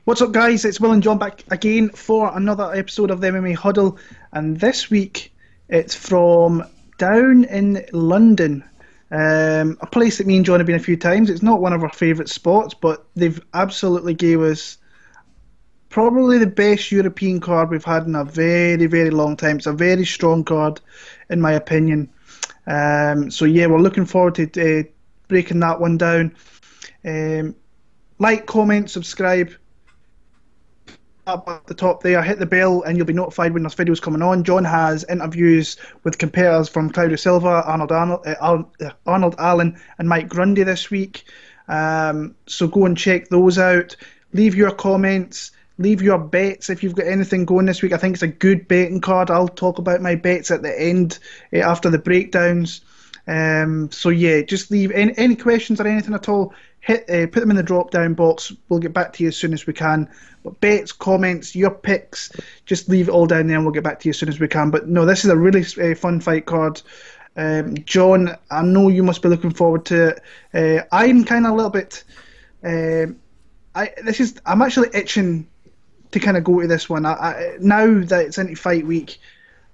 What's up, guys? It's Will and John back again for another episode of the MMA Huddle, and this week it's from down in London, a place that me and John have been a few times. It's not one of our favourite spots, but they've absolutely gave us probably the best European card we've had in a very, very long time. It's a very strong card, in my opinion. So yeah, we're looking forward to breaking that one down. Like, comment, subscribe. Up at the top there, hit the bell and you'll be notified when there's videos coming on. John has interviews with competitors from Claudio Silva, Arnold Allen and Mike Grundy this week, so go and check those out. Leave your comments, leave your bets if you've got anything going this week. I think it's a good betting card. I'll talk about my bets at the end, after the breakdowns. So yeah, just leave any questions or anything at all. Put them in the drop down box. We'll get back to you as soon as we can. But bets, comments, your picks, just leave it all down there and we'll get back to you as soon as we can. But no, this is a really fun fight card. John, I know you must be looking forward to it. I'm kind of a little bit. I'm actually itching to kind of go to this one. Now that it's into fight week,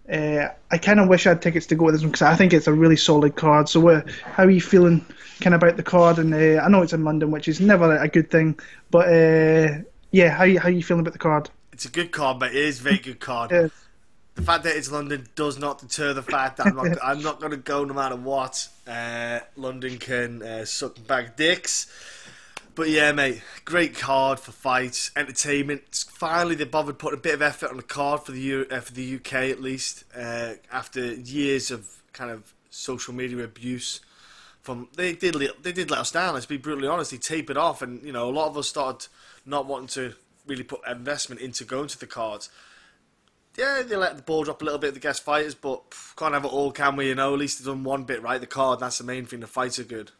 I kind of wish I had tickets to go to this one because I think it's a really solid card. So how are you feeling kind of about the card? And I know it's in London, which is never a good thing, but yeah, how you feeling about the card? It's a good card, but it is a very good card. Yeah. The fact that it's London does not deter the fact that I'm not going to go no matter what. London can suck back dicks. But yeah, mate, great card for fights, entertainment. Finally, they bothered putting a bit of effort on the card for the UK at least, after years of kind of social media abuse. They did let us down. Let's be brutally honest. They tapered off, and a lot of us started not wanting to really put investment into going to the cards. Yeah, they let the ball drop a little bit with the guest fighters, but can't have it all, can we? At least they've done one bit right. The card, that's the main thing. The fights are good.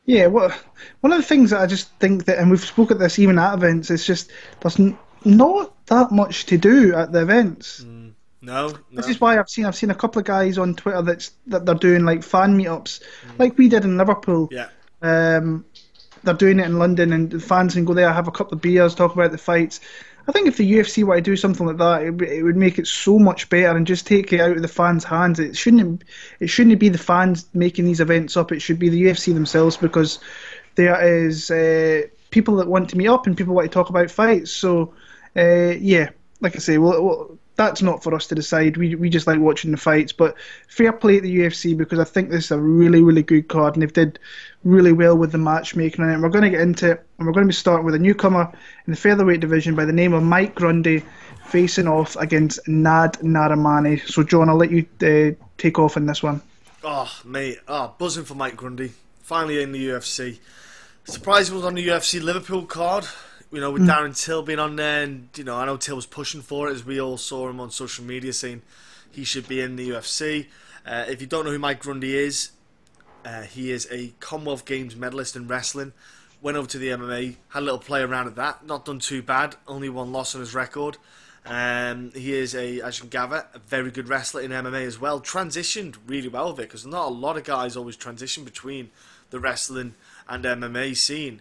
Yeah, one of the things that I just think that, and we've spoken at this even at events, it's just there's not that much to do at the events. No. This is why I've seen a couple of guys on Twitter that they're doing like fan meetups, like we did in Liverpool. Yeah. They're doing it in London, and the fans can go there, have a couple of beers, talk about the fights. I think if the UFC were to do something like that, it would make it so much better and just take it out of the fans' hands. It shouldn't be the fans making these events up. It should be the UFC themselves, because there is people that want to meet up and people want to talk about fights. So yeah, like I say, that's not for us to decide. We just like watching the fights. But fair play to the UFC, because I think this is a really, really good card, and they've did really well with the matchmaking on it. And we're going to get into it, and we're going to be starting with a newcomer in the featherweight division by the name of Mike Grundy, facing off against Narimani. So John, I'll let you take off in this one. Oh, mate. Buzzing for Mike Grundy. Finally in the UFC. Surprised he was on the UFC Liverpool card. With Darren Till being on there, and I know Till was pushing for it, as we all saw him on social media saying he should be in the UFC. If you don't know who Mike Grundy is, he is a Commonwealth Games medalist in wrestling. Went over to the MMA, had a little play around at that. Not done too bad, only one loss on his record. He is, as you can gather, a very good wrestler in MMA as well. Transitioned really well with it, because not a lot of guys always transition between the wrestling and MMA scene.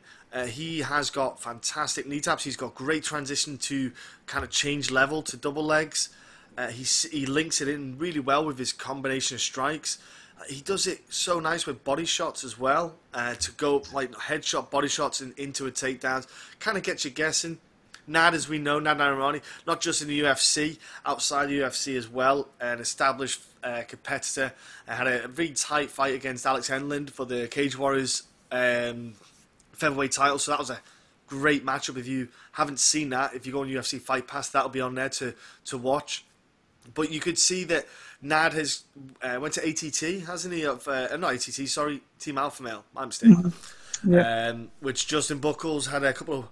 He has got fantastic knee taps. He's got great transition to kind of change level to double legs. He links it in really well with his combination of strikes. He does it so nice with body shots as well, to go like headshot body shots into a takedowns. Kind of gets you guessing. Nad, as we know, Narimani, not just in the UFC, outside the UFC as well, an established competitor. Had a very tight fight against Alex Enland for the Cage Warriors featherweight title, so that was a great matchup. If you haven't seen that, if you go on UFC Fight Pass, that'll be on there to watch. But you could see that Nad has went to ATT, hasn't he? Not ATT, sorry, Team Alpha Male. My mistake. Yeah. Which Justin Buckles had a couple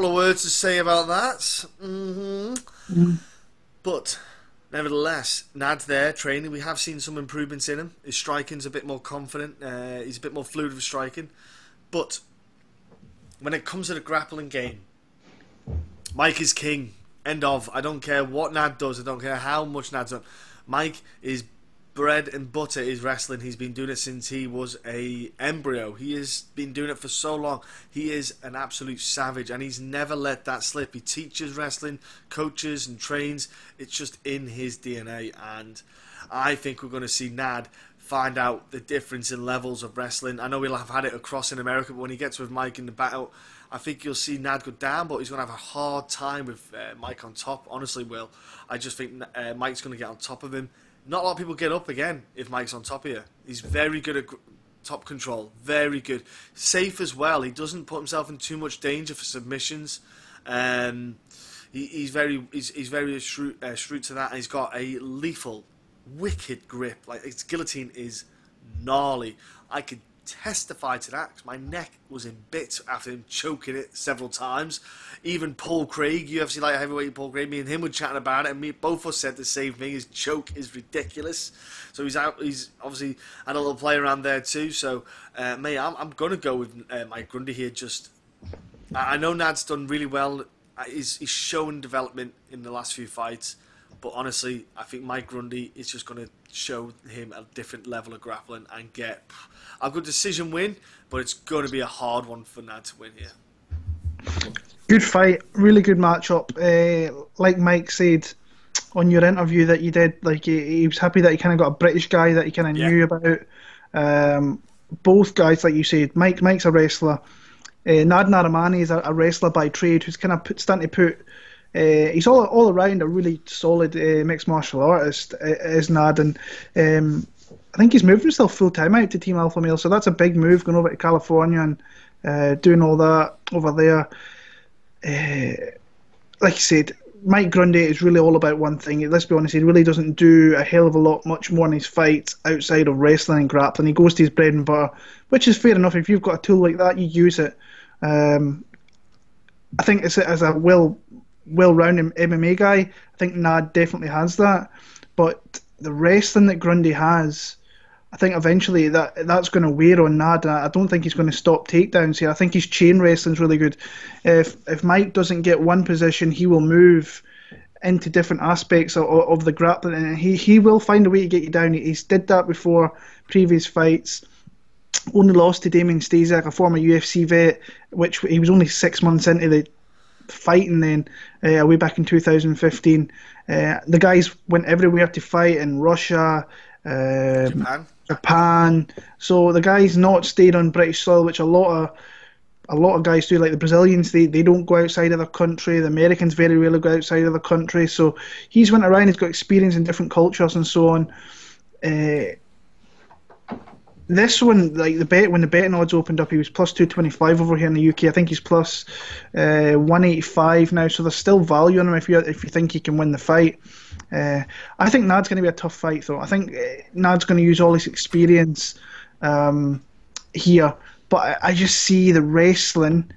of words to say about that. But nevertheless, Nad's there training. We have seen some improvements in him. His striking's a bit more confident. He's a bit more fluid with striking. But when it comes to the grappling game, Mike is king. End of. I don't care what Nad does. I don't care how much Nad's done. Mike is bread and butter is wrestling. He's been doing it since he was a embryo. He has been doing it for so long. He is an absolute savage, and he's never let that slip. He teaches wrestling, coaches and trains. It's just in his DNA, and I think we're going to see Nad find out the difference in levels of wrestling. I know we'll have had it across in America, but when he gets with Mike in the battle, I think you'll see Nad go down, but he's going to have a hard time with Mike on top. Honestly, Will. I just think Mike's going to get on top of him. Not a lot of people get up again if Mike's on top of you. He's very good at top control. Very good. Safe as well. He doesn't put himself in too much danger for submissions. He's very shrewd to that, and he's got a lethal, wicked grip. Like, his guillotine is gnarly. I could testify to that because my neck was in bits after him choking it several times. Even Paul Craig, UFC light heavyweight Paul Craig, me and him were chatting about it, and both of us said the same thing. His choke is ridiculous. So he's obviously had a little play around there too. So mate, I'm gonna go with Mike Grundy here. I know Nad's done really well. He's shown development in the last few fights. But honestly, I think Mike Grundy is just going to show him a different level of grappling and get a good decision win, but it's going to be a hard one for Nad to win here. Good fight, really good matchup. Like Mike said on your interview that you did, like he was happy that he kind of got a British guy that he kind of knew about. Both guys, like you said, Mike's a wrestler. Nad Narimani is a wrestler by trade who's kind of starting to put. He's all around a really solid mixed martial artist, is Nad, and I think he's moved himself full time out to Team Alpha Male, so that's a big move, going over to California and doing all that over there. Like you said, Mike Grundy is really all about one thing. Let's be honest, he really doesn't do a hell of a lot much more in his fights outside of wrestling and grappling. He goes to his bread and butter, which is fair enough. If you've got a tool like that, you use it. I think as a well-rounded MMA guy, I think Nad definitely has that. But the wrestling that Grundy has, I think eventually that's going to wear on Nad. I don't think he's going to stop takedowns here. I think his chain wrestling's really good. If Mike doesn't get one position, he will move into different aspects of the grappling, and he will find a way to get you down. He's did that before previous fights. Only lost to Damien Stasiak, a former UFC vet, which he was only 6 months into the fighting then, way back in 2015. The guys went everywhere to fight in Russia, Japan. So the guys not stayed on British soil, which a lot of guys do. Like the Brazilians, they don't go outside of their country. The Americans very rarely go outside of their country. So he's went around. He's got experience in different cultures and so on. This one, like when the betting odds opened up, he was plus 225 over here in the UK. I think he's plus 185 now. So there's still value on him if you think he can win the fight. I think Nad's going to be a tough fight, though. I think Nad's going to use all his experience here. But I just see the wrestling.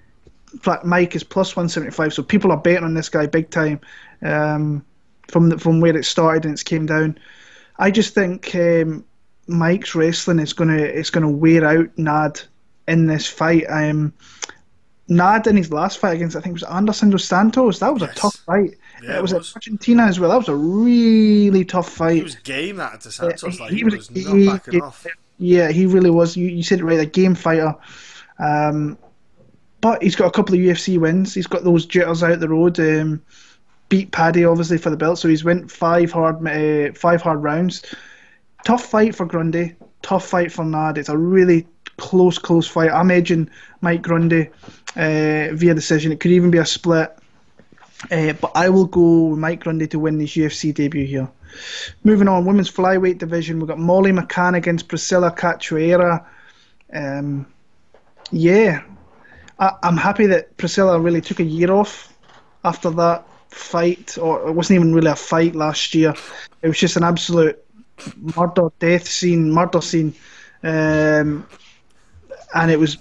Mike is plus 175, so people are betting on this guy big time from where it started and it's came down. I just think Mike's wrestling is gonna wear out Nad in this fight. Nad in his last fight against, I think it was Anderson dos Santos, that was a tough fight. Yeah, it was at Argentina as well. That was a really tough fight. He was game that dos Santos. He was not backing off. Yeah, he really was. You said it right, a game fighter. But he's got a couple of UFC wins. He's got those jitters out the road. Beat Paddy obviously for the belt, so he's went five hard rounds. Tough fight for Grundy. Tough fight for Nad. It's a really close fight. I'm edging Mike Grundy via decision. It could even be a split. But I will go with Mike Grundy to win his UFC debut here. Moving on, women's flyweight division. We've got Molly McCann against Priscila Cachoeira. I'm happy that Priscila really took a year off after that fight. Or it wasn't even really a fight last year. It was just an absolute murder scene. And it was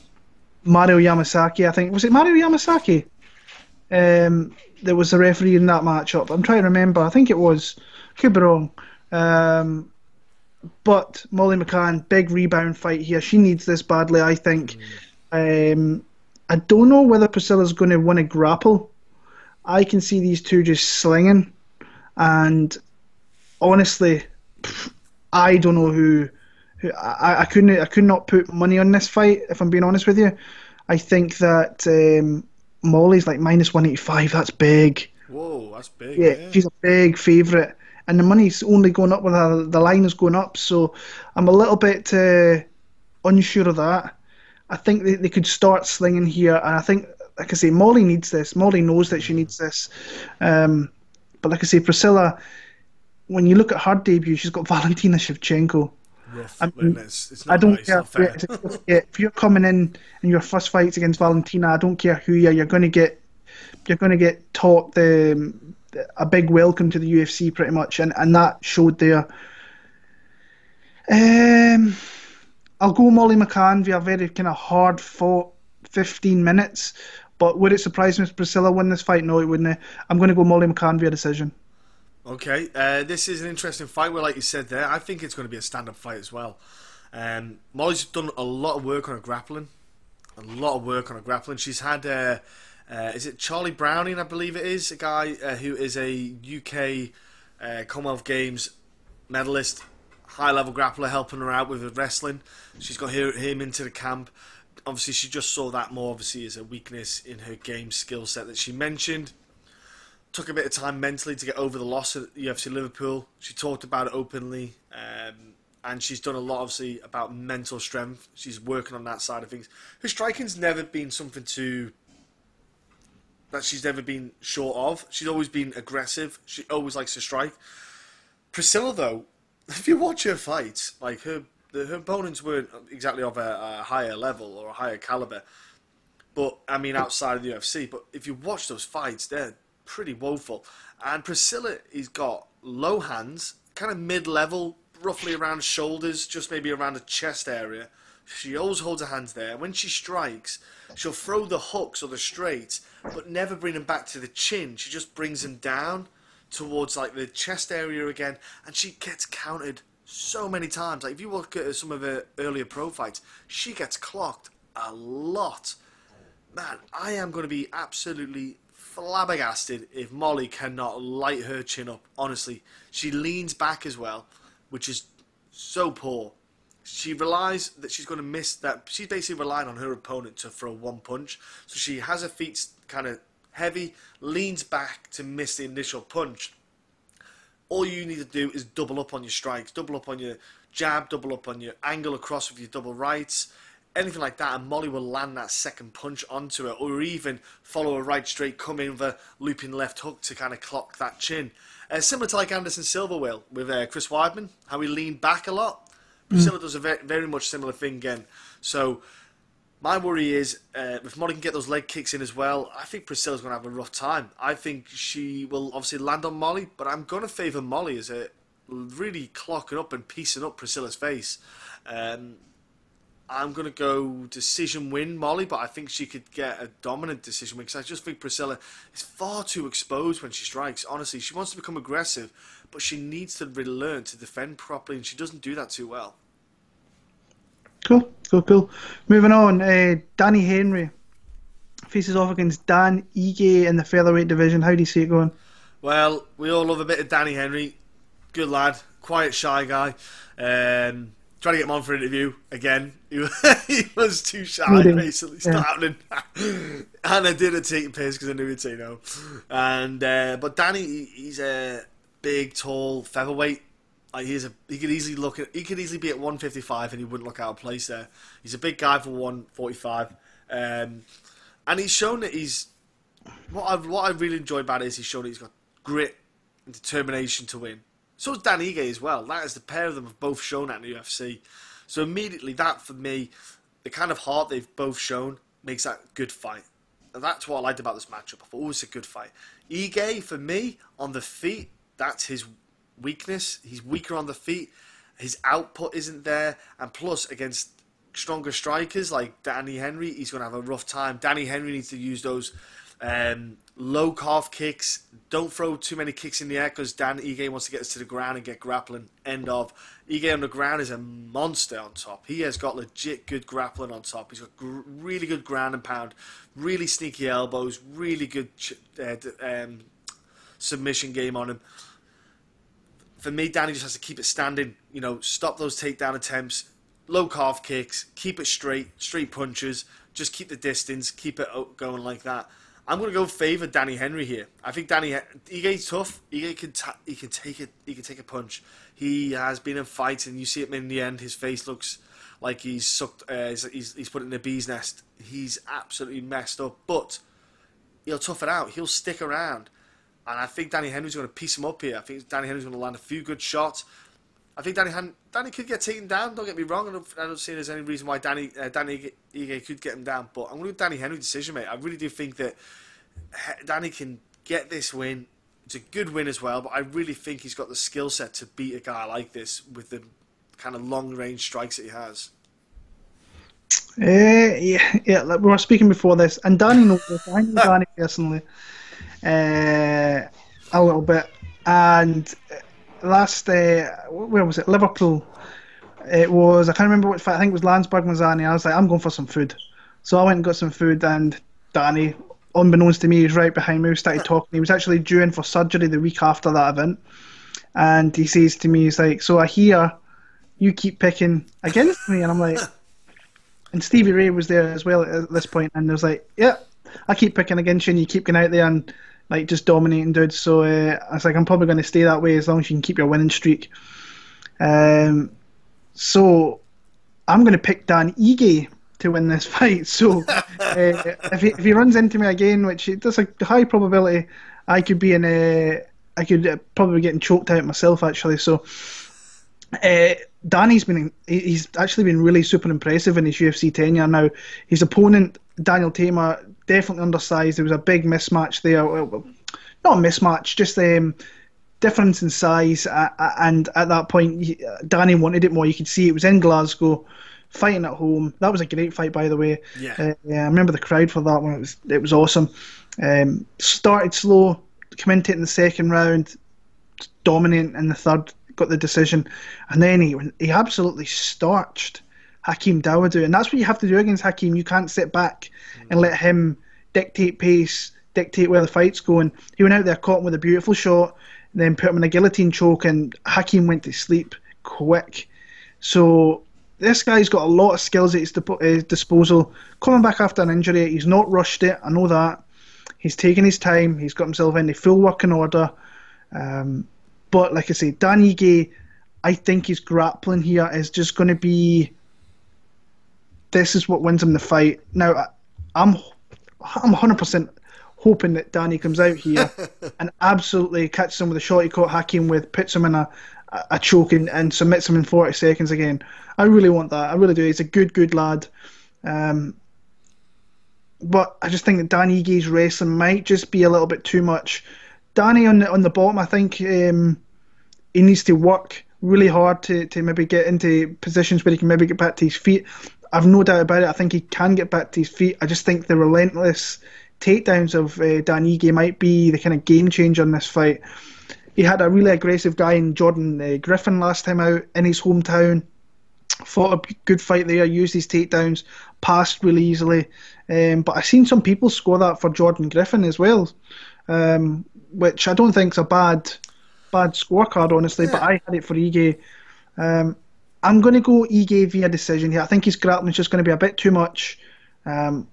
Mario Yamasaki, I think. Was it Mario Yamasaki? There was the referee in that matchup. I'm trying to remember. I think it was. Could be wrong. But Molly McCann, big rebound fight here. She needs this badly, I think. I don't know whether Priscilla's going to win a grapple. I can see these two just slinging. And honestly, I don't know who I could not put money on this fight if I'm being honest with you. I think that Molly's like -185. That's big. Whoa, that's big, Yeah, yeah. she's a big favourite, and the money's only going up with her. The line is going up, so I'm a little bit unsure of that. I think they could start slinging here, and I think, like I say, Molly needs this. Molly knows that she needs this. Um, but like I say, Priscilla, when you look at her debut, she's got Valentina Shevchenko. Rough, I and mean, it's I not don't nice, care. not fair. Yeah, if you're coming in your first fights against Valentina, I don't care who you are. You're going to get taught a big welcome to the UFC pretty much, and that showed there. Um, I'll go Molly McCann via a very kind of hard fought 15 minutes. But would it surprise me if Priscilla win this fight? No, it wouldn't. I'm going to go Molly McCann via decision. Okay, this is an interesting fight where, like you said there, I think it's going to be a stand-up fight as well. Molly's done a lot of work on her grappling. A lot of work on her grappling. She's had, is it Charlie Browning, I believe it is, a guy who is a UK Commonwealth Games medalist, high-level grappler, helping her out with her wrestling. She's got him into the camp. Obviously, she just saw that more, obviously, as a weakness in her game skill set that she mentioned. Took a bit of time mentally to get over the loss at UFC Liverpool. She talked about it openly, and she's done a lot, obviously, about mental strength. She's working on that side of things. Her striking's never been something that she's never been short of. She's always been aggressive. She always likes to strike. Priscilla, though, if you watch her fights, like her opponents weren't exactly of a higher level or a higher caliber. But, I mean, outside of the UFC. But if you watch those fights, they're pretty woeful. And Priscilla has got low hands, kind of mid-level, roughly around shoulders, just maybe around the chest area. She always holds her hands there. When she strikes, she'll throw the hooks or the straights, but never bring them back to the chin. She just brings them down towards like the chest area again, and she gets countered so many times. Like if you look at some of her earlier pro fights, she gets clocked a lot. Man, I am going to be absolutely flabbergasted if Molly cannot light her chin up. Honestly, she leans back as well, which is so poor. She relies that she's going to miss that. She's basically relying on her opponent to throw one punch. So she has her feet kind of heavy, leans back to miss the initial punch. All you need to do is double up on your strikes, double up on your jab, double up on your angle across with your double rights, anything like that, and Molly will land that second punch onto it, or even follow a right straight, come in with a looping left hook to kind of clock that chin. Similar to like Anderson Silva will with Chris Weidman, how he leaned back a lot. Priscilla does a very much similar thing again. So my worry is if Molly can get those leg kicks in as well, I think Priscilla's going to have a rough time. I think she will obviously land on Molly, but I'm going to favour Molly as a really clocking up and piecing up Priscilla's face. I'm going to go decision win Molly, but I think she could get a dominant decision win because I just think Priscilla is far too exposed when she strikes. Honestly, she wants to become aggressive, but she needs to really learn to defend properly, and she doesn't do that too well. Cool, cool, cool. Moving on, Danny Henry faces off against Dan Ige in the featherweight division. How do you see it going? Well, we all love a bit of Danny Henry. Good lad, quiet, shy guy. Trying to get him on for an interview again. He was too shy, basically, starting. And I didn't take a piss because I knew he'd say no. And but Danny, he's a big, tall featherweight. Like he could easily be at 155 and he wouldn't look out of place there. He's a big guy for 145, and he's shown that he's what I really enjoy about it is he's shown that he's got grit and determination to win. So is Dan Ige as well. That is the pair of them have both shown that in the UFC. So immediately that for me, the kind of heart they've both shown makes that a good fight. And that's what I liked about this matchup. I thought it was a good fight. Ige for me on the feet, that's his weakness. He's weaker on the feet. His output isn't there, and plus against stronger strikers like Danny Henry, he's going to have a rough time. Danny Henry needs to use those low calf kicks. Don't throw too many kicks in the air because Dan Ige wants to get us to the ground and get grappling. End of. Ige on the ground is a monster on top. He has got legit good grappling on top. He's got really good ground and pound, really sneaky elbows, really good submission game on him. for me, Danny just has to keep it standing. Stop those takedown attempts, low calf kicks, keep it straight punches, just keep the distance, keep it going like that. I'm going to go favour Danny Henry here. I think Ige's tough. Ige can take a punch. He has been in fights, and you see him in the end. His face looks like he's sucked. He's put it in a bee's nest. He's absolutely messed up, but he'll tough it out. He'll stick around, and I think Danny Henry's going to piece him up here. I think Danny Henry's going to land a few good shots. I think Danny could get taken down. Don't get me wrong. I don't see there's any reason why Danny Ige could get him down. But I'm going to do Danny Henry decision, mate. I really do think that Danny can get this win. It's a good win as well. But I really think he's got the skill set to beat a guy like this with the kind of long range strikes that he has. Yeah. Like we were speaking before this, and Danny knows this. I know Danny personally a little bit, and. Last, where was it? Liverpool. It was, I can't remember what fight. I think it was Landsberg Mazzani. I was like, I'm going for some food. So I went and got some food, and Danny, unbeknownst to me, was right behind me. We started talking. He was actually due in for surgery the week after that event. And he says to me, he's like, so I hear you keep picking against me. And I'm like, and Stevie Ray was there as well at this point, and he was like, yeah, I keep picking against you, and you keep going out there and like just dominating dudes. So I was like, I'm probably going to stay that way as long as you can keep your winning streak. So I'm going to pick Dan Ige to win this fight. So if he runs into me again, which there's a high probability, I could be I could probably be getting choked out myself actually. So he's actually been really super impressive in his UFC tenure. Now his opponent Daniel Tamer, definitely undersized. There was a big mismatch there. Not a mismatch, just difference in size. And at that point, Danny wanted it more. You could see it was in Glasgow, fighting at home. That was a great fight, by the way. Yeah. I remember the crowd for that one. It was awesome. Started slow, commentating in the second round, dominant in the third, got the decision. And then he absolutely starched Hakeem Dawodu, and that's what you have to do against Hakeem. You can't sit back and let him dictate pace, dictate where the fight's going. He went out there, caught him with a beautiful shot, then put him in a guillotine choke, and Hakeem went to sleep quick. So this guy's got a lot of skills at his disposal. Coming back after an injury, he's not rushed it, I know that. He's taken his time, he's got himself in the full working order. But like I say, Dan Ige, I think his grappling here is just going to be... This is what wins him the fight. Now, I'm 100% hoping that Danny comes out here and absolutely catches him with a shot he caught Hakeem with, puts him in a choke and submits him in 40 seconds again. I really want that. I really do. He's a good lad. But I just think that Danny Ige's wrestling might just be a little bit too much. Danny on the bottom, I think he needs to work really hard to maybe get into positions where he can maybe get back to his feet. I've no doubt about it. I think he can get back to his feet. I just think the relentless takedowns of Dan Ige might be the kind of game changer in this fight. He had a really aggressive guy in Jordan Griffin last time out in his hometown. Fought a good fight there, used his takedowns, passed really easily. But I've seen some people score that for Jordan Griffin as well, which I don't think is a bad scorecard, honestly. Yeah. But I had it for Ige. I'm going to go Ige via decision here. I think his grappling is just going to be a bit too much. Like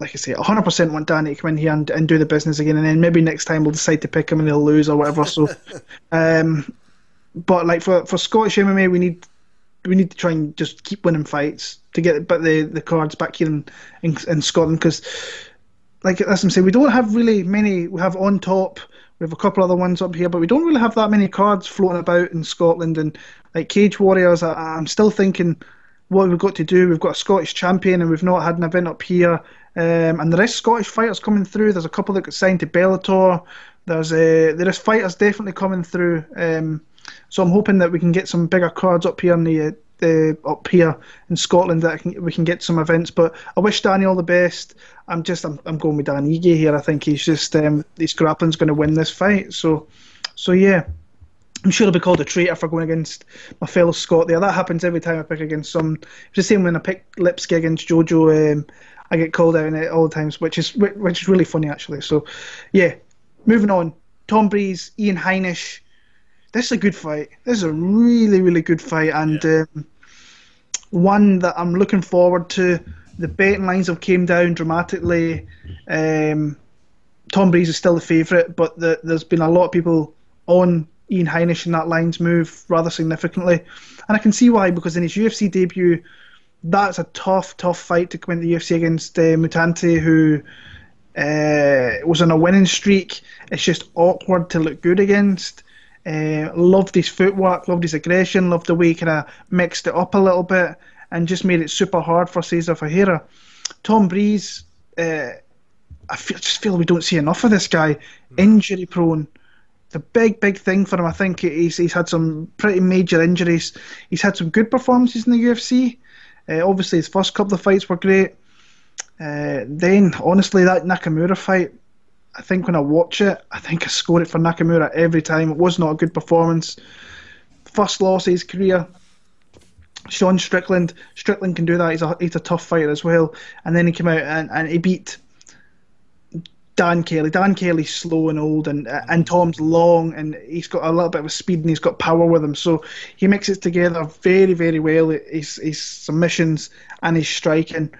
I say, 100% want Danny to come in here and do the business again, and then maybe next time we'll decide to pick him and he'll lose or whatever. So, but like for Scottish MMA, we need to try and just keep winning fights to get the cards back here in Scotland, because, like as I'm saying, we don't have really many. We have On Top. We have a couple other ones up here, but we don't really have that many cards floating about in Scotland. And like Cage Warriors, I'm still thinking what we've got to do. We've got a Scottish champion, and we've not had an event up here. And there is Scottish fighters coming through. There's a couple that got signed to Bellator. There is fighters definitely coming through. So I'm hoping that we can get some bigger cards up here up here in Scotland, that we can get some events. But I wish Danny all the best. I'm going with Dan Ige here. I think he's just his grappling's going to win this fight. So yeah, I'm sure I'll be called a traitor for going against my fellow Scot there. That happens every time I pick against some. It's the same when I pick Lipsky against Jojo. I get called out in it all the times, which is really funny actually. So yeah, moving on. Tom Breese, Ian Heinisch. this is a good fight. This is a really, really good fight, and one that I'm looking forward to. The betting lines have came down dramatically. Tom Breese is still the favourite, but there's been a lot of people on Ian Heinisch and that line's move rather significantly. And I can see why, because in his UFC debut, that's a tough fight to come into the UFC against Mutante, who was on a winning streak. It's just awkward to look good against. Loved his footwork, loved his aggression, loved the way he kind of mixed it up a little bit and just made it super hard for Cesar Ferreira. Tom Breese, just feel we don't see enough of this guy. Injury prone. It's a big thing for him. I think he's had some pretty major injuries. He's had some good performances in the UFC. Obviously, his first couple of fights were great. Then, honestly, that Nakamura fight, I think when I watch it, I think I score it for Nakamura every time. It was not a good performance. First loss of his career. Sean Strickland can do that. He's a tough fighter as well. And then he came out and he beat Dan Kelly. Dan Kelly's slow and old, and Tom's long, and he's got a little bit of a speed and he's got power with him. So he mixes it together very, very well. His submissions and his striking.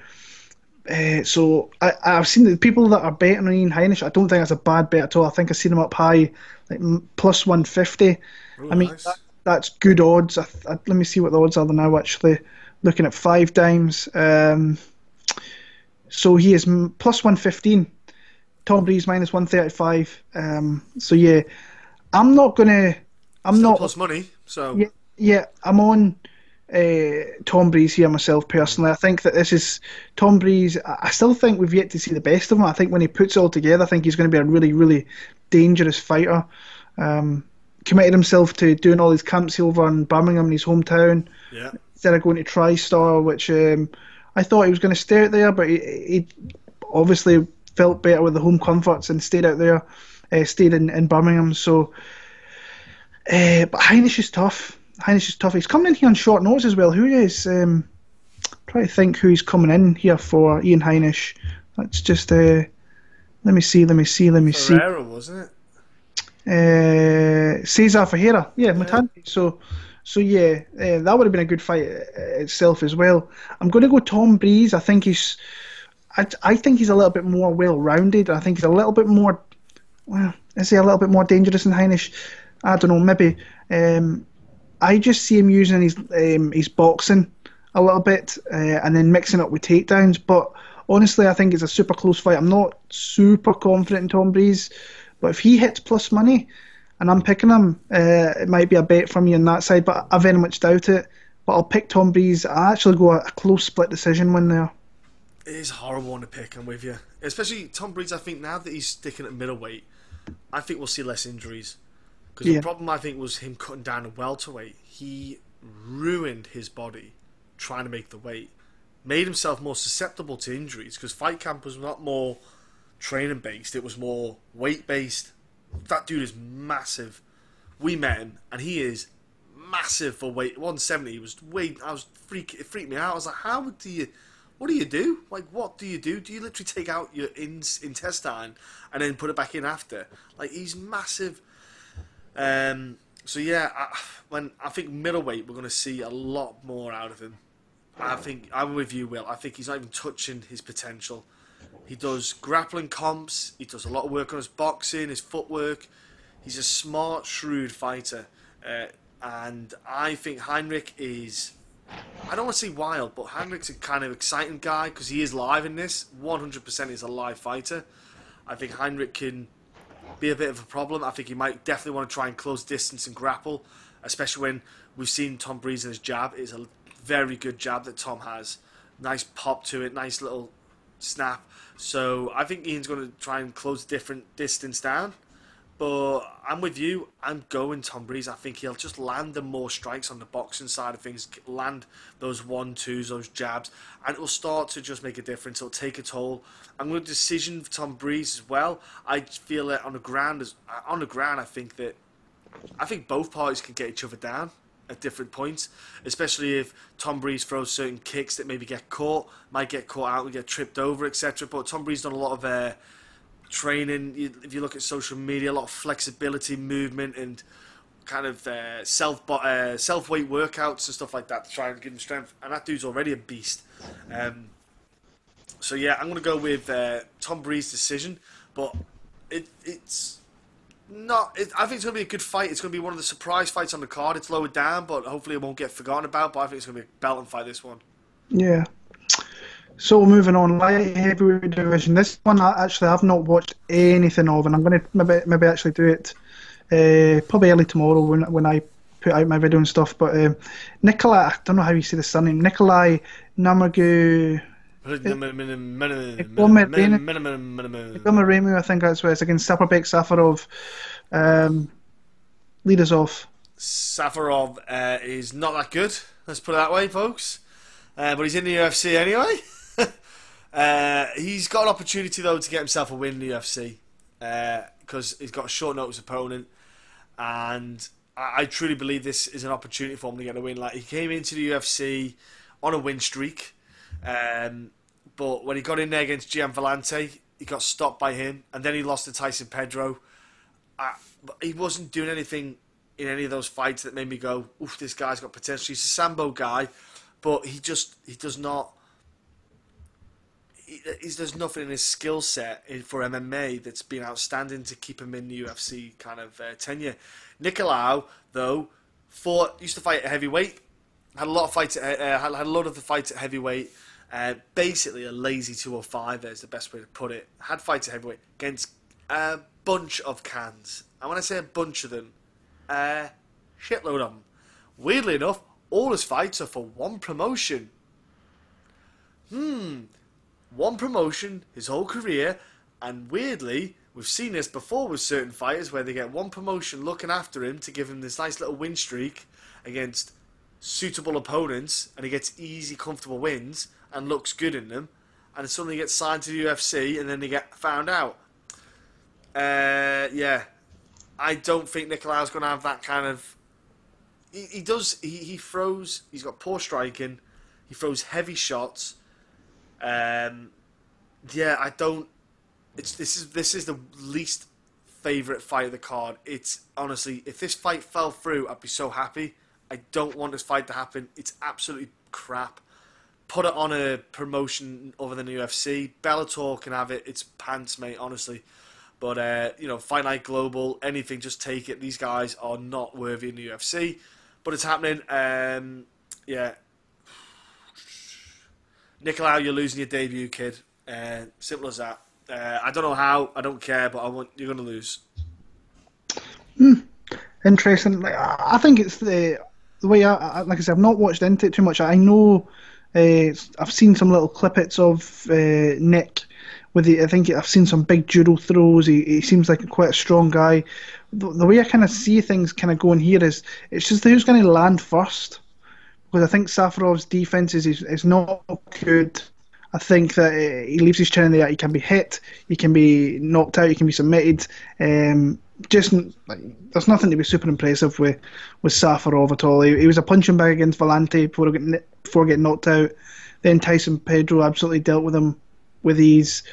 So I've seen the people that are betting on Ian Heinisch. I don't think that's a bad bet at all. I think I've seen him up high, like plus 150. Ooh, I mean, nice. that's good odds. Let me see what the odds are now. Actually, looking at 5 times. So he is plus 115. Tom Breese minus 135. So yeah, I'm not gonna. I'm Still not plus money. So yeah. I'm on Tom Breese here myself personally. I think that this is Tom Breese. I still think we've yet to see the best of him. I think when he puts it all together, I think he's going to be a really, really dangerous fighter. Committed himself to doing all his camps over in Birmingham in his hometown. yeah, Instead of going to TriStar, which I thought he was going to stay out there, but he obviously felt better with the home comforts and stayed out there, stayed in Birmingham. So, but Heinisch is tough. He's coming in here on short notice as well. Who is? Trying to think who he's coming in here for. Ian Heinisch. Let's just let me see. Ferreira, wasn't it? Cesar Ferreira. Yeah, Mutante. So yeah, that would have been a good fight itself as well. I'm going to go Tom Breese. I think he's a little bit more well-rounded. I think he's a little bit more. Well, is he a little bit more dangerous than Heinisch? I don't know. Maybe. I just see him using his boxing a little bit and then mixing it with takedowns. But honestly, I think it's a super close fight. I'm not super confident in Tom Breese, but if he hits plus money and I'm picking him, it might be a bet for me on that side. But I very much doubt it. But I'll pick Tom Breese. I actually go a close split decision win there. It is a horrible one to pick. I'm with you, especially Tom Breese. I think now that he's sticking at middleweight, I think we'll see less injuries. Because the problem, I think, was him cutting down to welterweight. He ruined his body trying to make the weight. Made himself more susceptible to injuries. Because fight camp was not more training-based. It was more weight-based. That dude is massive. We met him, and he is massive for weight. 170. He was weight. It freaked me out. I was like, what do you do? Like, what do you do? Do you literally take out your intestine and then put it back in after? Like, he's massive. So yeah, I think middleweight we're going to see a lot more out of him. I think I'm with you, Will. I think he's not even touching his potential. He does grappling comps. He does a lot of work on his boxing, his footwork. He's a smart, shrewd fighter, and I think Heinrich is. I don't want to say wild, but Heinrich's a kind of exciting guy because he is live in this. 100% is a live fighter. I think Heinrich can be a bit of a problem. I think he might definitely want to try and close distance and grapple, especially when we've seen Tom Breese and his jab. It's a very good jab that Tom has. Nice pop to it, nice little snap. So I think Ian's going to try and close different distance down. But I'm with you. I'm going Tom Breese. I think he'll just land the more strikes on the boxing side of things, land those 1-2s, those jabs, and it will start to just make a difference. It'll take a toll. I'm going to decision for Tom Breese as well. I feel that on the ground, I think both parties can get each other down at different points, especially if Tom Breese throws certain kicks that maybe might get caught out and get tripped over, etc. But Tom Breese done a lot of training. If you look at social media, a lot of flexibility, movement, and kind of self weight workouts and stuff like that to try and give him strength. And that dude's already a beast. So yeah, I'm gonna go with Tom Breese's decision, but it's not. I think it's gonna be a good fight. It's gonna be one of the surprise fights on the card. It's lowered down, but hopefully it won't get forgotten about. But I think it's gonna be a belting fight. This one. Yeah. So moving on, light heavyweight division. This one I actually have not watched anything of, and I'm going to maybe actually do it probably early tomorrow when I put out my video and stuff. But Nicolae, I don't know how you say the surname. Nicolae Negumereanu, I think that's where it's against Saparbek Safarov. Lead us off. Safarov is not that good. Let's put it that way, folks. But he's in the UFC anyway. He's got an opportunity though to get himself a win in the UFC because he's got a short notice opponent, and I truly believe this is an opportunity for him to get a win. Like, he came into the UFC on a win streak, but when he got in there against Gian Vellante, he got stopped by him, and then he lost to Tyson Pedro. He wasn't doing anything in any of those fights that made me go, "Oof, this guy's got potential." He's a Sambo guy, but he does not. There's nothing in his skill set for MMA that's been outstanding to keep him in the UFC kind of tenure. Nicolae, though, used to fight at heavyweight. Had a lot of fights. Had a lot of the fights at heavyweight. Basically, a lazy 205. Is the best way to put it. Had fights at heavyweight against a bunch of cans. And when I say a bunch of them, shitload of them. Weirdly enough, all his fights are for one promotion. One promotion his whole career, and weirdly, we've seen this before with certain fighters where they get one promotion looking after him to give him this nice little win streak against suitable opponents, and he gets easy, comfortable wins and looks good in them, and suddenly gets signed to the UFC, and then they get found out. Yeah, I don't think Nicolae's going to have that kind of. He does. He throws. He's got poor striking. He throws heavy shots. Yeah, I don't. This is the least favorite fight of the card. It's honestly, if this fight fell through, I'd be so happy. I don't want this fight to happen. It's absolutely crap. Put it on a promotion other than the UFC. Bellator can have it. It's pants, mate. Honestly. But Fight Night Global, anything, just take it. These guys are not worthy in the UFC. But it's happening. Yeah. Nicolae, you're losing your debut, kid. Simple as that. I don't know how. I don't care, but you're going to lose. Interesting. I think it's the way like I said, I've not watched into it too much. I know I've seen some little clippets of Nick. I think I've seen some big judo throws. He seems like quite a strong guy. The way I kind of see things kind of going here is it's just who's going to land first. Because I think Safarov's defense is not good. I think that he leaves his chin in the air. He can be hit, he can be knocked out, he can be submitted. There's nothing to be super impressive with Safarov at all. He was a punching bag against Vellante before getting knocked out. Then Tyson Pedro absolutely dealt with him with ease.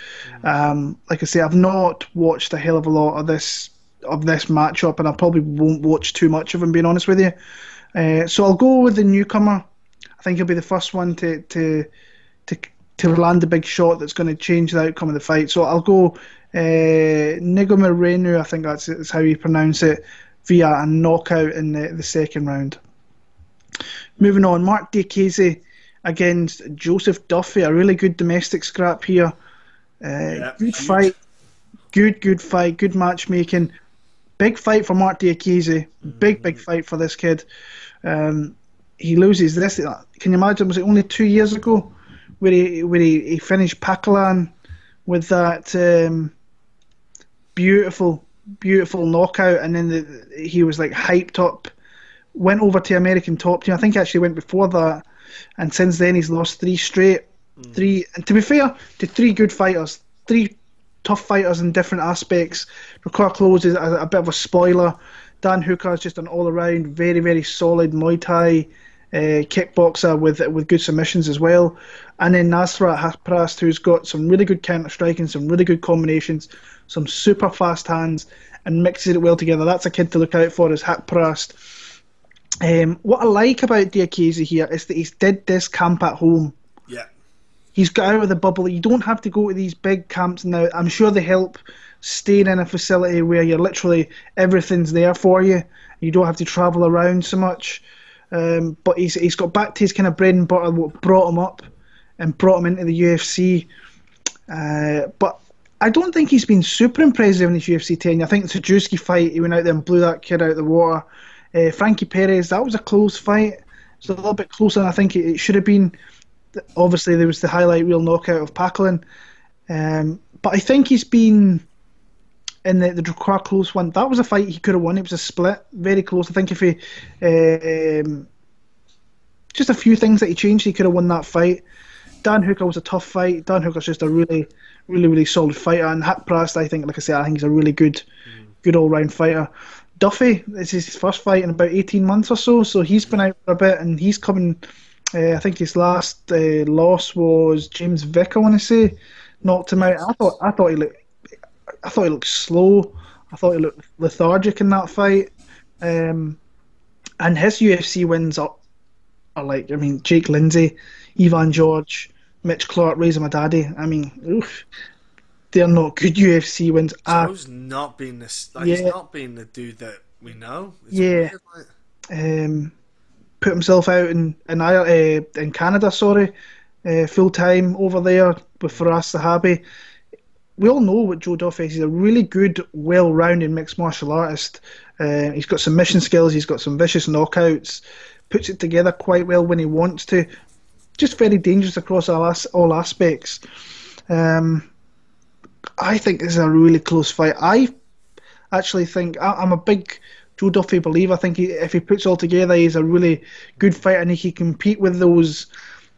Like I say, I've not watched a hell of a lot of this matchup, and I probably won't watch too much of him, being honest with you. So I'll go with the newcomer. I think he'll be the first one to land the big shot that's going to change the outcome of the fight. So I'll go Negumereanu, I think that's how you pronounce it, via a knockout in the second round. Moving on, Marc Diakiese against Joseph Duffy, a really good domestic scrap here. Good fight, good fight, good matchmaking. Big fight for Marc Diakiese. Big fight for this kid. He loses this. Can you imagine? Was it only 2 years ago where he finished Pakistan with that beautiful knockout, and then he was like hyped up. Went over to American Top Team. I think he actually went before that, and since then he's lost 3 straight. And to be fair, to 3 good fighters, 3 tough fighters in different aspects. Record Close is a bit of a spoiler. Dan Hooker is just an all-around, very, very solid Muay Thai kickboxer with good submissions as well. And then Nasrat Haqparast, who's got some really good counter striking, some really good combinations, some super fast hands, and mixes it well together. That's a kid to look out for, is Haqparast. What I like about Diakiese here is that he's did this camp at home. Yeah. He's got out of the bubble. You don't have to go to these big camps now. I'm sure they help staying in a facility where you're literally everything's there for you. You don't have to travel around so much. But he's got back to his kind of bread and butter, what brought him up and brought him into the UFC. But I don't think he's been super impressive in his UFC 10. I think the Sajewski fight, he went out there and blew that kid out of the water. Frankie Perez, that was a close fight. It's a little bit closer than I think it should have been. Obviously, there was the highlight reel knockout of Packlin. But I think he's been in the Drakkar close one. That was a fight he could have won. It was a split, very close. I think if he just a few things that he changed, he could have won that fight. Dan Hooker was a tough fight. Dan Hooker's just a really, really, really solid fighter. And Haqparast, I think, like I said, I think he's a really good all-round fighter. Duffy, this is his first fight in about 18 months or so. So he's been out for a bit, and he's coming. I think his last loss was James Vick, I want to say, knocked him out. I thought he looked slow. I thought he looked lethargic in that fight. And his UFC wins are like, I mean, Jake Lindsay, Ivan George, Mitch Clark, Reyes Madadi. I mean, oof, they're not good UFC wins. So he's not been this. Like, yeah. He's not been the dude that we know. It's yeah. Weird, like... Put himself out in Canada, full time over there with Faraz Sahabi. We all know what Joe Duffy is. He's a really good, well-rounded mixed martial artist. He's got submission skills. He's got some vicious knockouts. Puts it together quite well when he wants to. Just very dangerous across all aspects. I think this is a really close fight. I actually think I'm a big Joe Duffy believer. I think if he puts all together, he's a really good fighter, and he can compete with those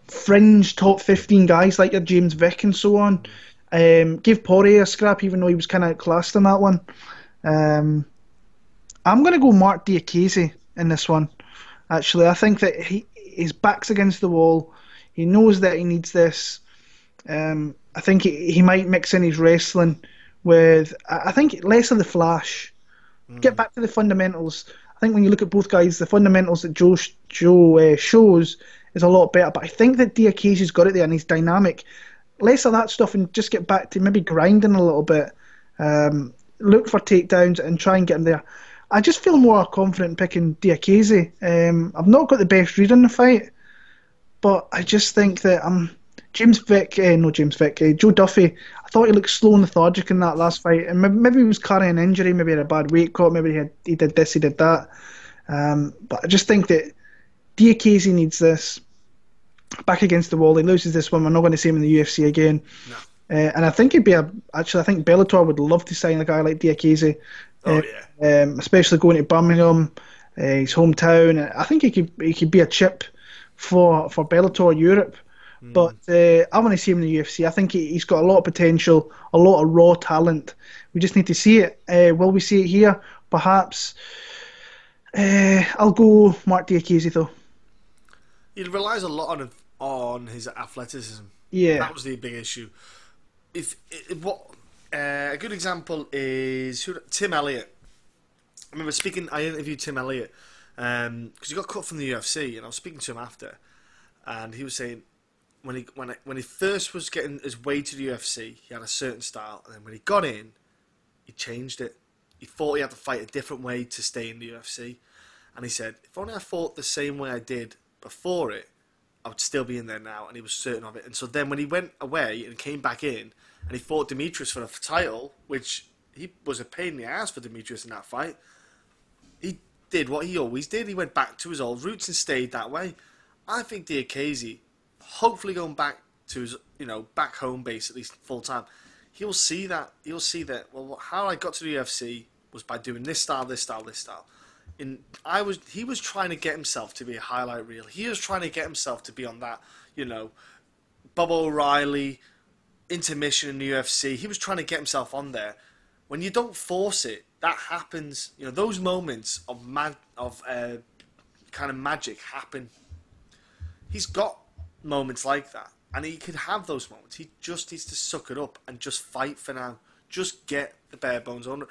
fringe top 15 guys like your James Vick and so on. Gave Poirier a scrap, even though he was kind of outclassed in that one. I'm going to go Marc Diakiese in this one. Actually, I think that his back's against the wall. He knows that he needs this. I think he might mix in his wrestling with, I think, less of the flash. Get back to the fundamentals. I think when you look at both guys, the fundamentals that Joe shows is a lot better. But I think that Diakiese's got it there, and he's dynamic. Less of that stuff, and just get back to maybe grinding a little bit. Look for takedowns and try and get him there. I just feel more confident picking Diakiese. I've not got the best read on the fight, but I just think that Joe Duffy, I thought he looked slow and lethargic in that last fight, and maybe he was carrying an injury, maybe he had a bad weight cut, maybe he did this, he did that. But I just think that Diakiese needs this. Back against the wall, he loses this one, we're not going to see him in the UFC again. No. And I think I think Bellator would love to sign a guy like Diakiese. Especially going to Birmingham, his hometown. I think he could be a chip for Bellator Europe. But I want to see him in the UFC. I think he's got a lot of potential, a lot of raw talent. We just need to see it. Will we see it here? Perhaps. I'll go Marc Diakiese though. He relies a lot on his athleticism. Yeah, that was the big issue. A good example is Tim Elliott. I remember I interviewed Tim Elliott because he got cut from the UFC, and I was speaking to him after, and he was saying when he first was getting his way to the UFC, he had a certain style, and then when he got in, he changed it. He thought he had to fight a different way to stay in the UFC, and he said, if only I fought the same way I did before it, I would still be in there now, and he was certain of it. And so then when he went away and came back in, and he fought Demetrius for the title, which he was a pain in the ass for Demetrius in that fight, he did what he always did. He went back to his old roots and stayed that way. I think Diakiese, hopefully going back to his, back home base at least full time, he'll see that. Well, how I got to the UFC was by doing this style, this style, this style. He was trying to get himself to be a highlight reel. He was trying to get himself to be on that, Bubba O'Reilly intermission in the UFC. He was trying to get himself on there. When you don't force it, that happens. Those moments of kind of magic happen. He's got moments like that, and he could have those moments. He just needs to suck it up and just fight for now. Just get the bare bones on.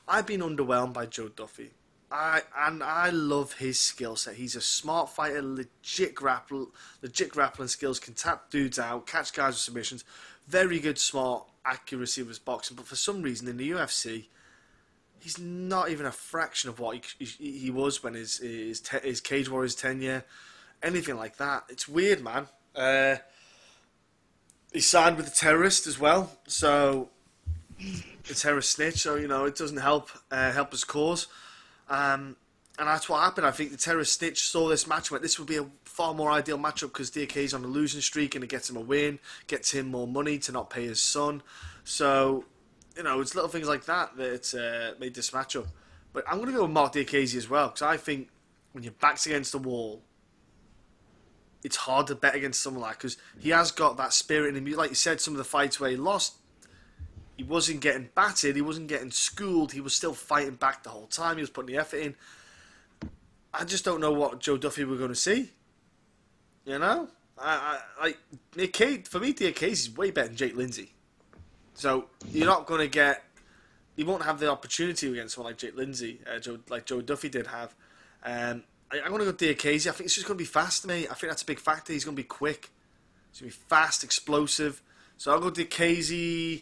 I've been underwhelmed by Joe Duffy. I love his skill set. He's a smart fighter, legit grappling skills, can tap dudes out, catch guys with submissions. Very good, smart accuracy with his boxing. But for some reason in the UFC, he's not even a fraction of what he was when his Cage Warriors tenure, anything like that. It's weird, man. He signed with the terrorist as well, so the terrorist snitch. So it doesn't help his cause. And that's what happened. I think the terrorist snitch saw this match and went, this would be a far more ideal matchup because Diakiese on a losing streak and it gets him a win, gets him more money to not pay his son. So, it's little things like that that made this matchup. But I'm going to go with Marc Diakiese as well because I think when your back's against the wall, it's hard to bet against someone like that because he has got that spirit in him. Like you said, some of the fights where he lost, he wasn't getting battered, he wasn't getting schooled, he was still fighting back the whole time, he was putting the effort in. I just don't know what Joe Duffy we're going to see. For me, Diakiese is way better than Jake Lindsay. So you're not going to get, you won't have the opportunity against someone like Jake Lindsay, like Joe Duffy did have. I'm going to go Diakiese. I think it's just going to be fast, mate. I think that's a big factor. He's going to be quick. He's going to be fast, explosive. So I'll go Diakiese.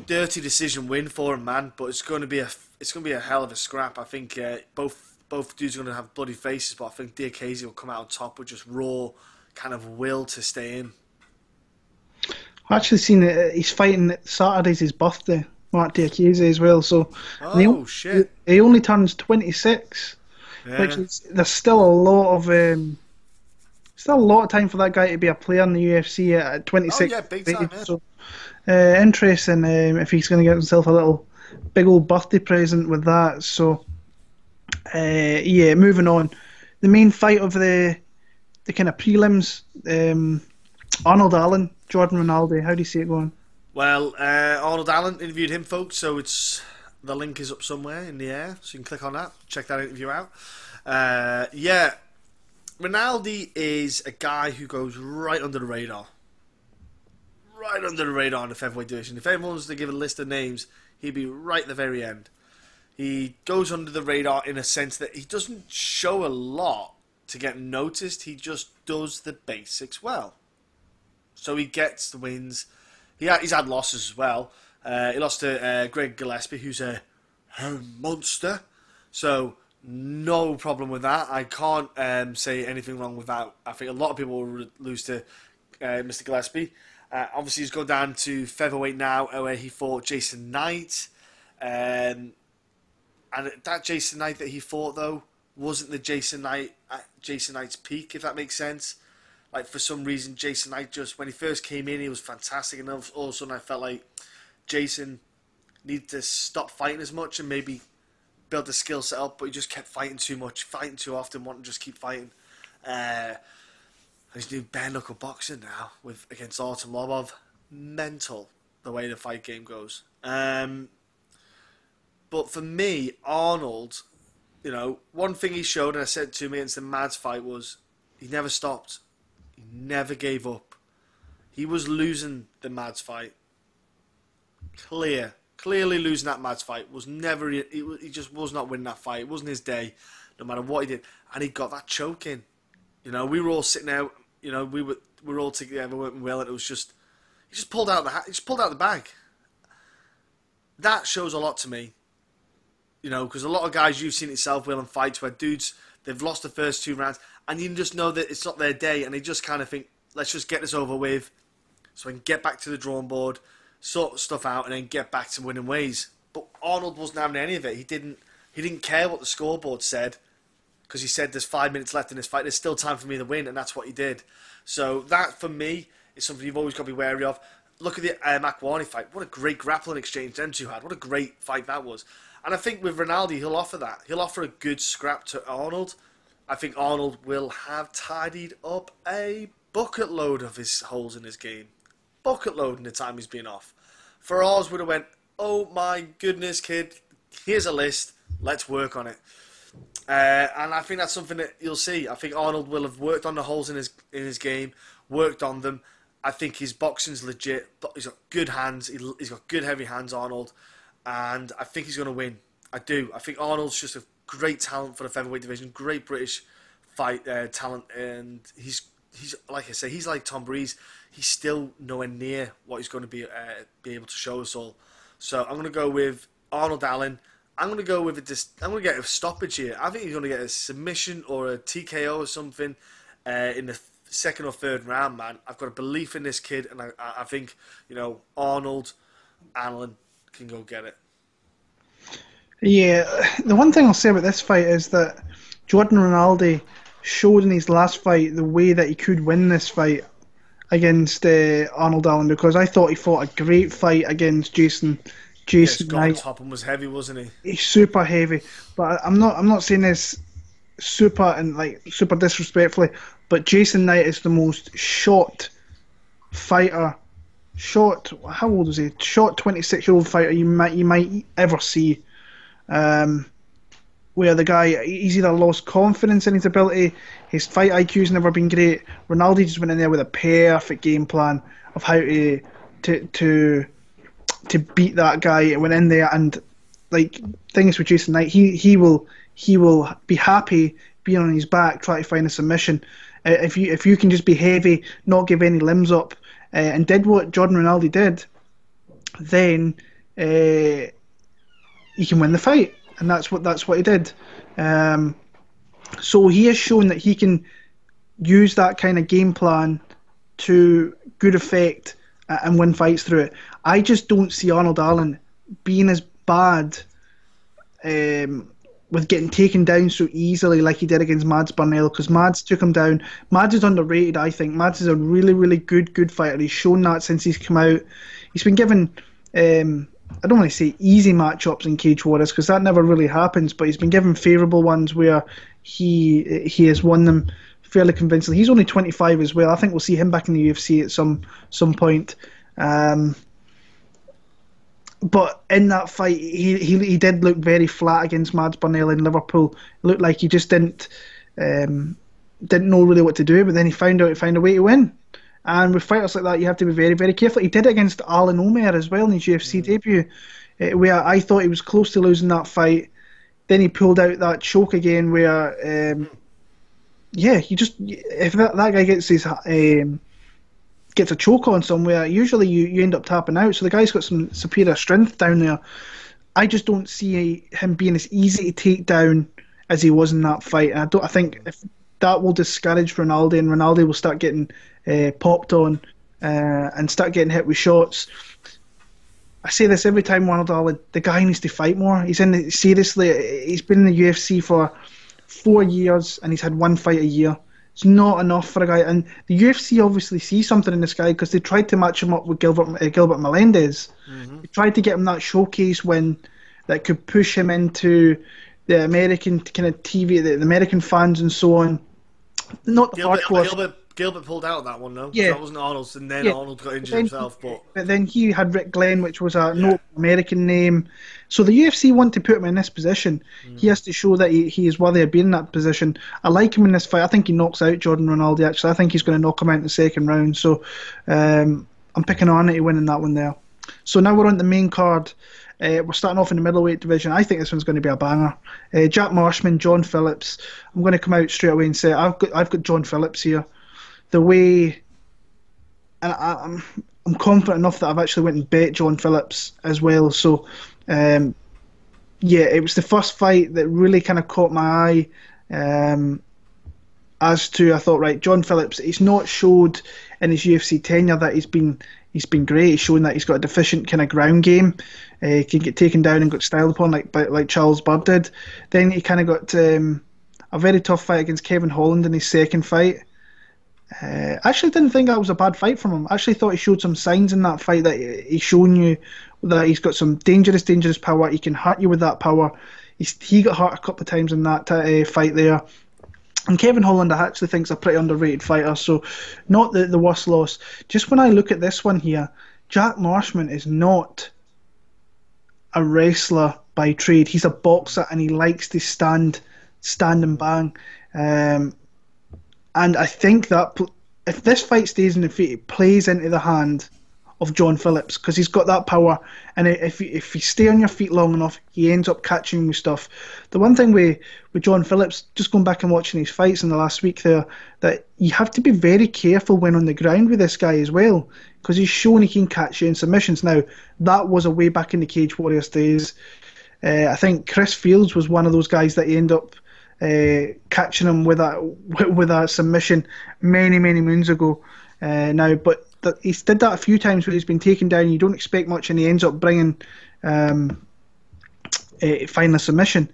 Dirty decision win for him, man. But it's going to be a hell of a scrap. I think both dudes are going to have bloody faces, but I think Diakiese will come out on top with just raw kind of will to stay in. I've actually seen that he's fighting Saturday's his birthday, Marc Diakiese as well. So shit! He only turns 26, which is there's still a lot of time for that guy to be a player in the UFC at 26. Oh yeah, big time. Yeah. So interesting if he's going to get himself a little big old birthday present with that. So moving on, the main fight of the kind of prelims, Arnold Allen, Jordan Rinaldi. How do you see it going? Well, Arnold Allen interviewed him, folks. So the link is up somewhere in the air, so you can click on that, check that interview out. Rinaldi is a guy who goes right under the radar. Right under the radar in the featherweight division. If everyone was to give a list of names, he'd be right at the very end. He goes under the radar in a sense that he doesn't show a lot to get noticed. He just does the basics well. So he gets the wins. He's had losses as well. He lost to Greg Gillespie, who's a monster. So no problem with that. I can't say anything wrong with that. I think a lot of people will lose to Mr. Gillespie. Obviously, he's gone down to featherweight now, where he fought Jason Knight. And that Jason Knight that he fought, though, wasn't the Jason Knight at Jason Knight's peak, if that makes sense. Like, for some reason, Jason Knight just, when he first came in, he was fantastic. And all of a sudden, I felt like Jason needed to stop fighting as much and maybe build the skill set up, but he just kept fighting too much, fighting too often, wanting to just keep fighting. He's doing bare knuckle boxing now against Artem Lobov. Mental, the way the fight game goes. But for me, Arnold, one thing he showed, and I said to me against the Mads fight, was he never stopped. He never gave up. He was losing the Mads fight. Clearly losing that Mads fight. He just was not winning that fight. It wasn't his day, no matter what he did. And he got that choke in. We were all sitting out. We were all together, weren't well, and it was just he just pulled out the bag. That shows a lot to me. Because a lot of guys, you've seen it yourself, Will, in fights where dudes, they've lost the first 2 rounds, and you just know that it's not their day, and they just kind of think, let's just get this over with, so I can get back to the drawing board, sort stuff out, and then get back to winning ways. But Arnold wasn't having any of it. He didn't care what the scoreboard said, because he said there's 5 minutes left in this fight. There's still time for me to win, and that's what he did. So that, for me, is something you've always got to be wary of. Look at the McCann fight. What a great grappling exchange them two had. What a great fight that was. And I think with Rinaldi, he'll offer that. He'll offer a good scrap to Arnold. I think Arnold will have tidied up a bucket load of his holes in his game. Bucket load in the time he's been off. Faraz would have went, oh my goodness, kid, here's a list. Let's work on it. And I think that's something that you'll see. I think Arnold will have worked on the holes in his game, worked on them. I think his boxing's legit. But he's got good hands. He's got good heavy hands, Arnold, and I think he's going to win. I do. I think Arnold's just a great talent for the featherweight division. Great British fight talent, and he's like I say, he's like Tom Breese. He's still nowhere near what he's going to be able to show us all. So I'm going to go with Arnold Allen. I'm going to go with I'm going to get a stoppage here. I think he's going to get a submission or a TKO or something in the second or third round, man. I've got a belief in this kid, and I think, Arnold Allen can go get it. Yeah, the one thing I'll say about this fight is that Jordan Rinaldi showed in his last fight the way that he could win this fight against Arnold Allen, because I thought he fought a great fight against Jason Scott Knight. Topham was heavy, wasn't he? He's super heavy, but I'm not saying this super disrespectfully, but Jason Knight is the most short fighter. How old was he? Short 26-year-old fighter you might ever see. Where the guy, he's either lost confidence in his ability, his fight IQ's never been great. Rinaldi just went in there with a perfect game plan of how to beat that guy. It went in there, and like things with Jason Knight, he will be happy being on his back, try to find a submission. If you can just be heavy, not give any limbs up, and did what Jordan Rinaldi did, then you can win the fight. And that's what he did. So he has shown that he can use that kind of game plan to good effect and win fights through it. I just don't see Arnold Allen being as bad with getting taken down so easily like he did against Mads Burnell, because Mads took him down. Mads is underrated, I think. Mads is a really, really good fighter. He's shown that since he's come out. He's been given... I don't want to say easy matchups in Cage Warriors, because that never really happens, but he's been given favourable ones where he has won them fairly convincingly. He's only 25 as well. I think we'll see him back in the UFC at some point. But in that fight, he did look very flat against Mads Burnell in Liverpool. It looked like he just didn't know really what to do, but then he found a way to win. And with fighters like that, you have to be very, very careful. He did it against Alan Omer as well in his UFC debut, where I thought he was close to losing that fight. Then he pulled out that choke again, where, if that guy gets a choke on somewhere, usually you end up tapping out. So the guy's got some superior strength down there. I just don't see him being as easy to take down as he was in that fight. And I think if that will discourage Rinaldi, and Rinaldi will start getting popped on and start getting hit with shots. I say this every time, Arnold Allen, the guy needs to fight more. He's been in the UFC for 4 years and he's had one fight a year. It's not enough for a guy, and the UFC obviously see something in this guy, because they tried to match him up with Gilbert Melendez. They tried to get him that showcase win that could push him into the American kind of TV, the American fans and so on. Not the hardcore. Gilbert pulled out of that one, though. Yeah. That wasn't Arnold's, and then Arnold got injured himself. But then he had Rick Glenn, which was a no American name. So the UFC want to put him in this position. He has to show that he is worthy of being in that position. I like him in this fight. I think he knocks out Jordan Rinaldi, actually. I think he's going to knock him out in the second round. So I'm picking Arnold to win in that one there. So now we're on the main card. We're starting off in the middleweight division. I think this one's going to be a banger. Jack Marshman, John Phillips. I'm going to come out straight away and say I've got John Phillips here. The way, and I'm confident enough that I've actually went and bet John Phillips as well. So, it was the first fight that really kind of caught my eye. As to, I thought, right, John Phillips, he's not showed in his UFC tenure that he's been great. He's shown that he's got a deficient kind of ground game. He can get taken down and got styled upon like Charles Bird did. Then he kind of got a very tough fight against Kevin Holland in his second fight. I actually didn't think that was a bad fight from him. I actually thought he showed some signs in that fight that he's shown you that he's got some dangerous power. He can hurt you with that power. He got hurt a couple of times in that fight there. And Kevin Holland, I actually think, is a pretty underrated fighter, so not the worst loss. Just when I look at this one here, Jack Marshman is not a wrestler by trade. He's a boxer, and he likes to stand stand and bang. And I think that if this fight stays in the feet, it plays into the hand of John Phillips because he's got that power. And if you stay on your feet long enough, he ends up catching you stuff. The one thing with John Phillips, just going back and watching his fights in the last week there, that you have to be very careful when on the ground with this guy as well because he's shown he can catch you in submissions. Now, that was a way back in the Cage Warriors days. I think Chris Fields was one of those guys that he ended up catching him with a submission many moons ago. Now, but he's did that a few times where he's been taken down. You don't expect much, and he ends up bringing final submission.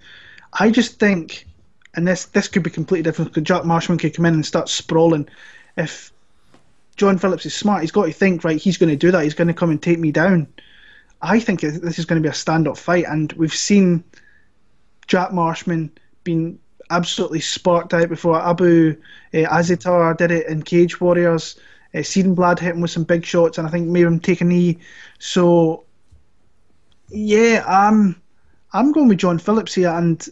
I just think, and this could be completely different because Jack Marshman could come in and start sprawling. If John Phillips is smart, he's got to think, right, he's going to do that. He's going to come and take me down. I think this is going to be a stand-up fight, and we've seen Jack Marshman being absolutely sparked out before. Abu Azitar did it in Cage Warriors. Siedenblad hit him with some big shots, and I think made him take a knee. So, yeah, I'm going with John Phillips here, and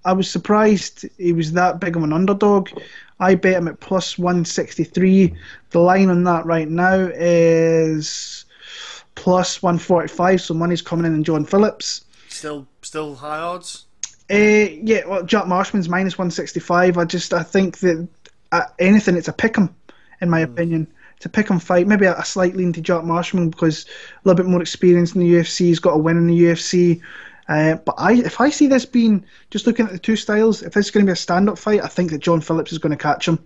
I was surprised he was that big of an underdog. I bet him at plus 163. The line on that right now is plus 145, so money's coming in John Phillips. Still high odds? Yeah, well, Jack Marshman's minus 165. I think that anything, it's a pick 'em, in my opinion. It's a pick 'em fight. Maybe a slight lean to Jack Marshman because a little bit more experience in the UFC. He's got a win in the UFC. But if I see this being, just looking at the two styles, if this is going to be a stand-up fight, I think that John Phillips is going to catch him.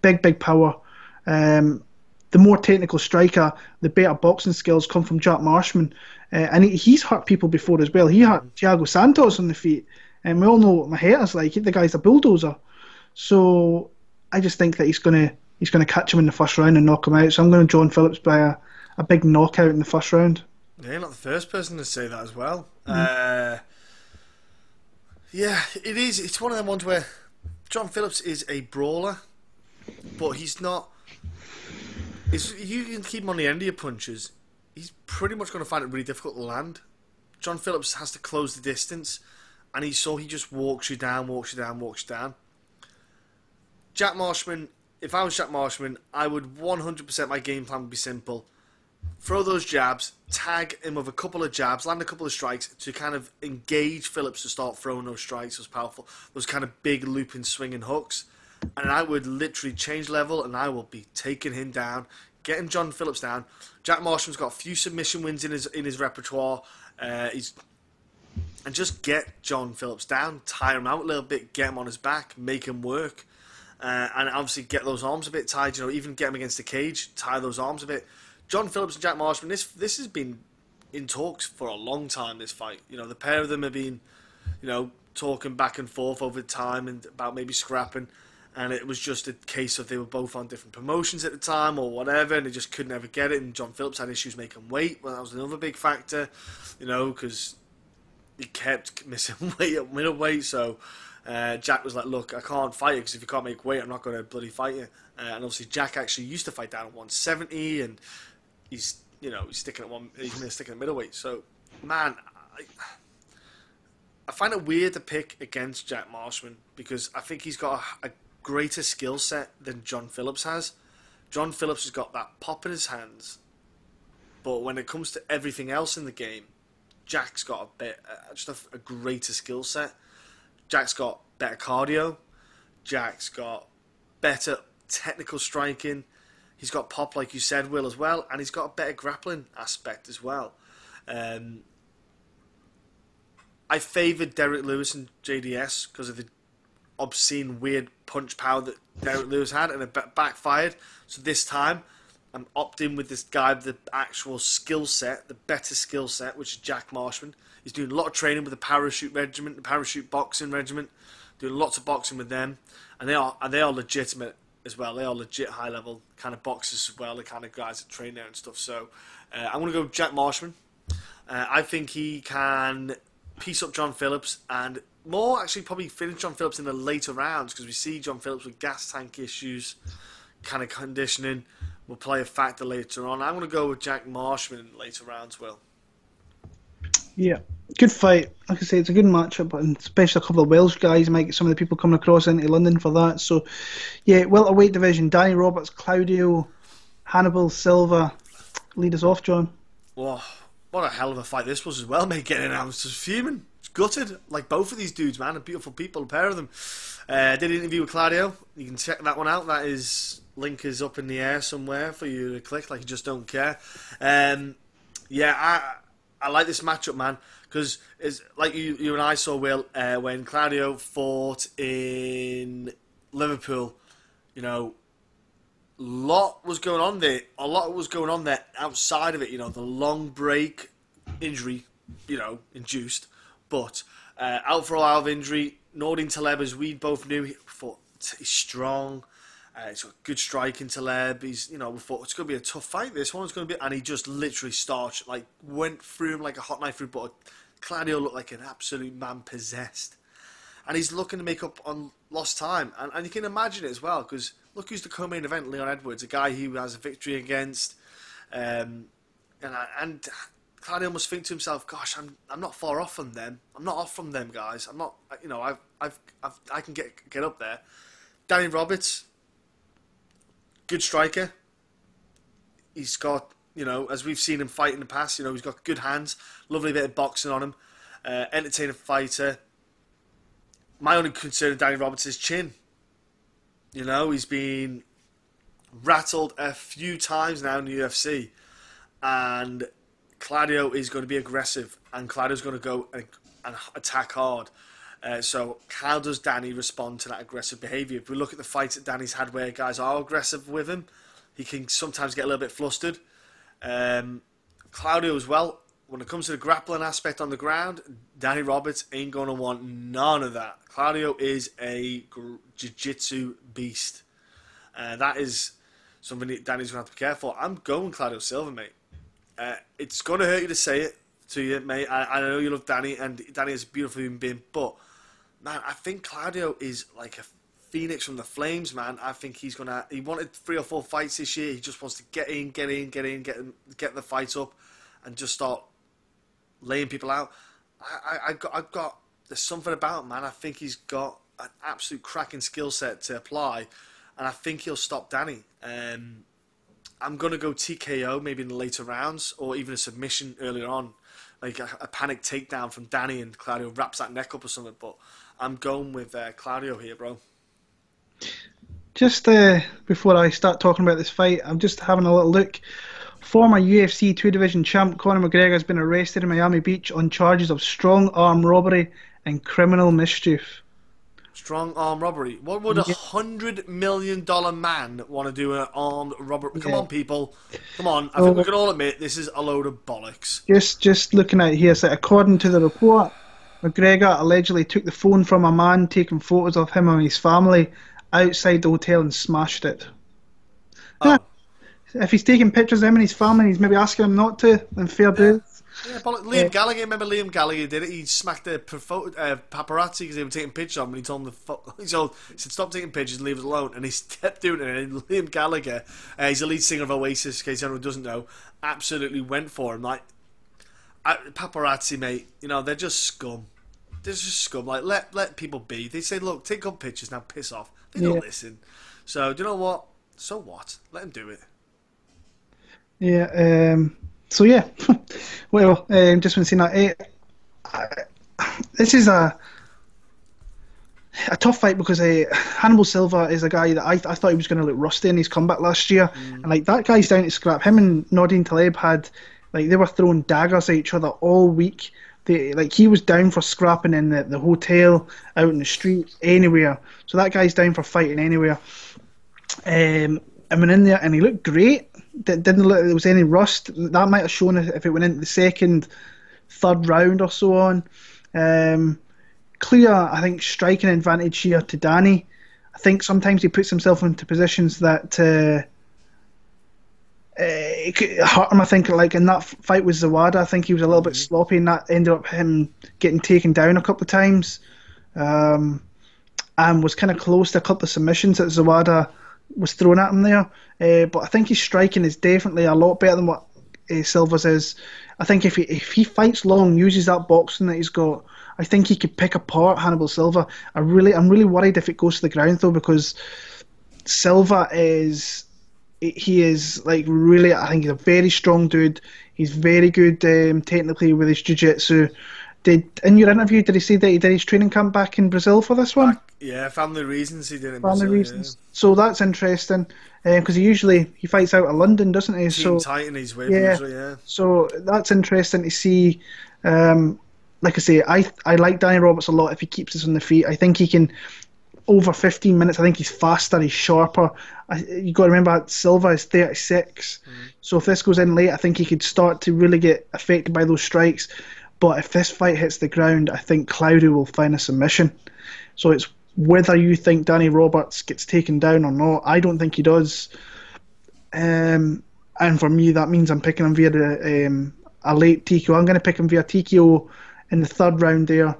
Big power. The more technical striker, the better boxing skills come from Jack Marshman. And he's hurt people before as well. He hurt Thiago Santos on the feet. And we all know what Maheta's like. The guy's a bulldozer. So I just think that he's going to catch him in the first round and knock him out. So I'm going to John Phillips by a big knockout in the first round. Yeah, you're not the first person to say that as well. Yeah, it is. It's one of them ones where John Phillips is a brawler, but he's not. You can keep him on the end of your punches. He's pretty much going to find it really difficult to land. John Phillips has to close the distance, and he just walks you down. Jack Marshman, if I was Jack Marshman, I would 100%, my game plan would be simple. Throw those jabs, tag him with a couple of jabs, land a couple of strikes to kind of engage Phillips to start throwing those strikes, those powerful, those kind of big looping swinging hooks. And I would literally change level and I will be taking him down, getting John Phillips down. Jack Marshman's got a few submission wins in his repertoire. And just get John Phillips down, tire him out a little bit, get him on his back, make him work. And obviously get those arms a bit tied, even get him against the cage, tie those arms a bit. John Phillips and Jack Marshman, this has been in talks for a long time, this fight. The pair of them have been, talking back and forth over time and about maybe scrapping. And it was just a case of they were both on different promotions at the time or whatever, and they just couldn't ever get it. And John Phillips had issues making weight. Well, that was another big factor, because he kept missing weight at middleweight. So Jack was like, look, I can't fight you because if you can't make weight, I'm not going to bloody fight you. And obviously Jack actually used to fight down at 170, and he's sticking at middleweight. So, man, I find it weird to pick against Jack Marshman because I think he's got a greater skill set than John Phillips has. John Phillips has got that pop in his hands, but when it comes to everything else in the game, Jack's got a greater skill set. Jack's got better cardio. Jack's got better technical striking. He's got pop, like you said, Will, as well, and he's got a better grappling aspect as well. I favoured Derek Lewis and JDS because of the obscene, weird punch power that Derek Lewis had, and it backfired. So this time, I'm opting with this guy with the actual skill set, the better skill set, which is Jack Marshman. He's doing a lot of training with the parachute regiment, the parachute boxing regiment, doing lots of boxing with them, and they are legitimate as well. They are legit high level kind of boxers as well, the kind of guys that train there and stuff. So I'm going to go with Jack Marshman. I think he can piece up John Phillips and more actually probably finish John Phillips in the later rounds because we see John Phillips with gas tank issues, kind of conditioning will play a factor later on. I'm going to go with Jack Marshman in the later rounds, Will. Yeah, Good fight. Like I say, it's a good matchup, and especially a couple of Welsh guys. You might get some of the people coming across into London for that. So, yeah, welterweight division: Danny Roberts, Claudio, Hannibal, Silva. Lead us off, John. Whoa, what a hell of a fight this was as well, mate. Getting announced, just fuming. It's gutted. Like both of these dudes, man, are beautiful people, a pair of them. Did an interview with Claudio. You can check that one out. That is link is up in the air somewhere for you to click. Like you just don't care. Yeah, I like this matchup, man, because it's like you and I saw, Will, when Claudio fought in Liverpool. You know, a lot was going on there. A lot was going on there outside of it. You know, the long break injury, induced, but out for a while of injury. Nordin Taleb, as we both knew, he's strong. He's got good striking Taleb. We thought it's going to be a tough fight. This one's going to be, and he just literally starched, went through him like a hot knife through butter. Claudio looked like an absolute man possessed, and he's looking to make up on lost time. And you can imagine it as well, because look who's the co-main event: Leon Edwards, a guy he has a victory against. And Claudio must think to himself, "Gosh, I'm not far off from them. I'm not off from them guys. I'm not. I can get up there." Danny Roberts, good striker. He's got, as we've seen him fight in the past, he's got good hands, lovely bit of boxing on him, entertaining fighter. My only concern with Danny Roberts is chin. He's been rattled a few times now in the UFC, and Claudio is going to be aggressive, and Claudio's going to go and attack hard. So how does Danny respond to that aggressive behaviour? If we look at the fights that Danny's had where guys are aggressive with him, he can sometimes get a little bit flustered. Claudio as well, when it comes to the grappling aspect on the ground, Danny Roberts ain't going to want none of that. Claudio is a jiu-jitsu beast. That is something that Danny's going to have to be careful. I'm going Claudio Silva, mate. It's going to hurt you to say it to you, mate. I know you love Danny, and Danny is a beautiful human being, but man, I think Claudio is like a phoenix from the flames, man. I think he wanted 3 or 4 fights this year. He just wants to get the fights up, and just start laying people out. There's something about him, man. I think he's got an absolute cracking skill set to apply, and I think he'll stop Danny. I'm going to go TKO maybe in the later rounds, or even a submission earlier on, like a panic takedown from Danny, and Claudio wraps that neck up or something. But I'm going with Claudio here, bro. Just before I start talking about this fight, I'm just having a little look. Former UFC 2 Division champ Conor McGregor has been arrested in Miami Beach on charges of strong arm robbery and criminal mischief. Strong arm robbery. What would $100 million man want to do an armed robbery? Come on, people. Come on. I think we can all admit this is a load of bollocks. Just looking at it here, so according to the report, McGregor allegedly took the phone from a man taking photos of him and his family outside the hotel and smashed it. Oh. Yeah. If he's taking pictures of him and his family, he's maybe asking him not to, then fair dues. Yeah, Liam Gallagher, remember Liam Gallagher did it? He smacked the paparazzi because they were taking pictures of him, and he told them he said stop taking pictures and leave us alone, and he kept doing it. And Liam Gallagher, he's the lead singer of Oasis, in case anyone doesn't know, absolutely went for him. Like paparazzi, mate, they're just scum. They're just scum. Like let people be. They say, look, take good pictures now, piss off. They don't listen. So do you know what? So what? Let them do it. Yeah. So yeah, well, just want to say that this is a tough fight because Hannibal Silva is a guy that I thought he was going to look rusty in his comeback last year, and like that guy's down to scrap. Him and Nordin Taleb had they were throwing daggers at each other all week. He was down for scrapping in the hotel, out in the street, anywhere. So that guy's down for fighting anywhere. I went in there and he looked great. Didn't look like there was any rust. That might have shown if it went into the second, third round or so on. Clear, I think, striking advantage here to Danny. I think sometimes he puts himself into positions that it could hurt him. I think, like in that fight with Zawada, I think he was a little bit sloppy, and that ended up him getting taken down a couple of times, and was kind of close to a couple of submissions that Zawada was thrown at him there. But I think his striking is definitely a lot better than what Silva's is. I think if he fights long, uses that boxing that he's got, I think he could pick apart Hannibal Silva. I'm really worried if it goes to the ground though, because Silva is like really. I think he's a very strong dude. He's very good technically with his jiu-jitsu. In your interview, did he say that he did his training camp back in Brazil for this one? Yeah, family reasons he did it in Family Brazil, reasons. Yeah. So that's interesting because he fights out of London, doesn't he? Team Titan, he's with yeah. usually, yeah. So that's interesting to see. Like I say, I like Danny Roberts a lot if he keeps us on the feet. I think he can. Over 15 minutes, I think he's faster, he's sharper. You got to remember, Silva is 36. So if this goes in late, I think he could start to really get affected by those strikes. But if this fight hits the ground, I think Claudio will find a submission. So it's whether you think Danny Roberts gets taken down or not. I don't think he does. And for me, that means I'm picking him via a late TKO. I'm going to pick him via TKO in the third round there.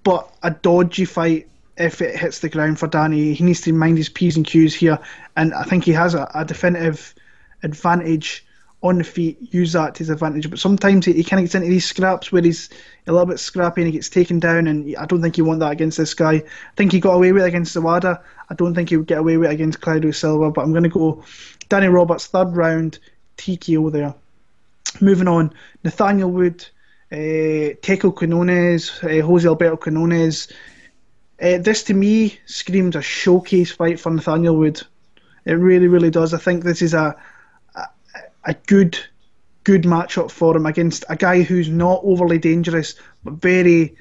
But a dodgy fight if it hits the ground for Danny. He needs to mind his P's and Q's here. And I think he has a definitive advantage on the feet, use that to his advantage. But sometimes he kind of gets into these scraps where he's a little bit scrappy and he gets taken down, and I don't think you want that against this guy. I think he got away with it against Zawada. I don't think he would get away with it against Claudio Silva, but I'm going to go Danny Roberts, third round, TKO there. Moving on, Nathaniel Wood, Teco Quinonez, Jose Alberto Quinonez. This to me screams a showcase fight for Nathaniel Wood. It really, really does. I think this is a good matchup for him against a guy who's not overly dangerous, but very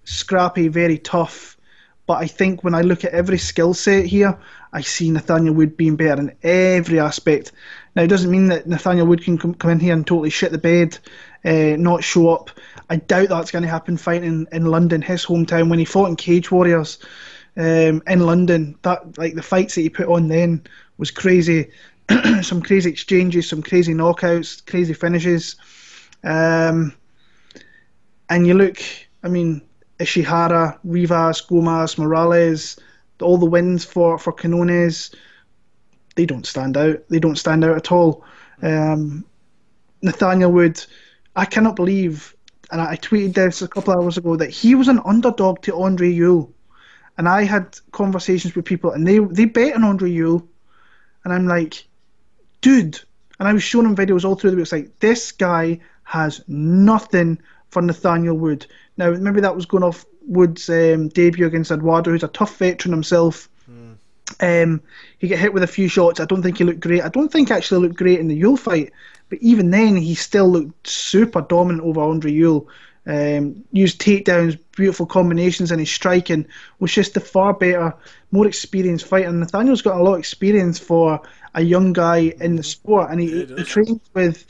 scrappy, very tough. But I think when I look at every skill set here, I see Nathaniel Wood being better in every aspect. Now, it doesn't mean that Nathaniel Wood can come in here and totally shit the bed, not show up. I doubt that's going to happen fighting in London, his hometown. When he fought in Cage Warriors in London, that like the fights that he put on then was crazy. Some crazy exchanges, some crazy knockouts, crazy finishes. And you look, I mean, Ishihara, Rivas, Gomez, Morales, all the wins for Quinonez, they don't stand out. They don't stand out at all. Nathaniel Wood, I cannot believe, and I tweeted this a couple of hours ago, that he was an underdog to Andre Ewell. And I had conversations with people, and they bet on Andre Ewell. And I'm like, dude, and I was showing him videos all through the week. It's like, this guy has nothing for Nathaniel Wood. Now, maybe that was going off Wood's debut against Eduardo, who's a tough veteran himself. He got hit with a few shots. I don't think he looked great. I don't think he actually looked great in the Ewell fight. But even then, he still looked super dominant over Andre Ewell. Used takedowns, beautiful combinations, and his striking was just a far better, more experienced fighter. And Nathaniel's got a lot of experience for a young guy in the sport, and he trains with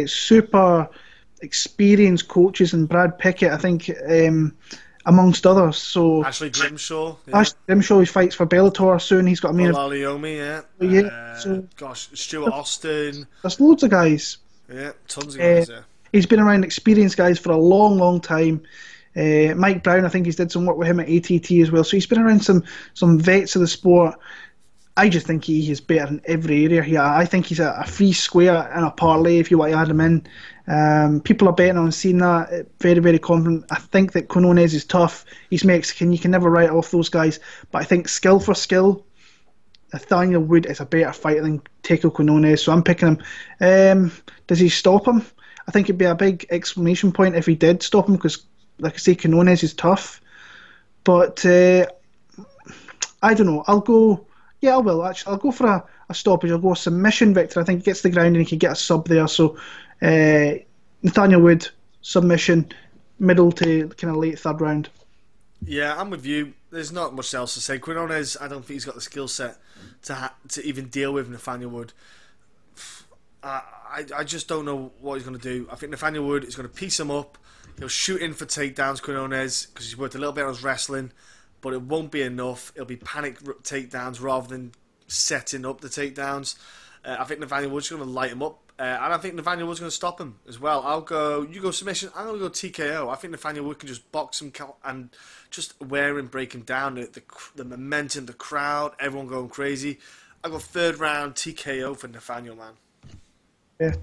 super experienced coaches and Brad Pickett, I think, amongst others. So Ashley Grimshaw. Yeah. Ashley Grimshaw, he fights for Bellator soon. He's got a main. Aliomi, Stuart Austin. There's loads of guys. Yeah, tons of guys. Yeah. He's been around experienced guys for a long, long time. Mike Brown, I think he's did some work with him at ATT as well. So he's been around some vets of the sport. I just think he is better in every area here. I think he's a free square and a parlay if you want to add him in. People are betting on seeing that. Very, very confident. I think that Quinonez is tough. He's Mexican. You can never write off those guys. But I think skill for skill, Nathaniel Wood is a better fighter than Teco Quinonez. So I'm picking him. Does he stop him? I think it'd be a big exclamation point if he did stop him, because, like I say, Quinonez is tough. But I don't know. I'll go. Yeah, I will actually. I'll go for a stoppage. I'll go a submission victory. I think he gets the ground and he can get a sub there. So Nathaniel Wood, submission, middle to kind of late third round. Yeah, I'm with you. There's not much else to say. Quinonez, I don't think he's got the skill set to even deal with Nathaniel Wood. I just don't know what he's going to do. I think Nathaniel Wood is going to piece him up. He'll shoot in for takedowns, Quinonez, because he's worked a little bit on his wrestling, but it won't be enough. It'll be panic takedowns rather than setting up the takedowns. I think Nathaniel Wood's going to light him up, and I think Nathaniel Wood's going to stop him as well. You go submission, I'm going to go TKO. I think Nathaniel Wood can just box him and just wear him, break him down. The momentum, the crowd, everyone going crazy. I go third round TKO for Nathaniel, man. Yeah,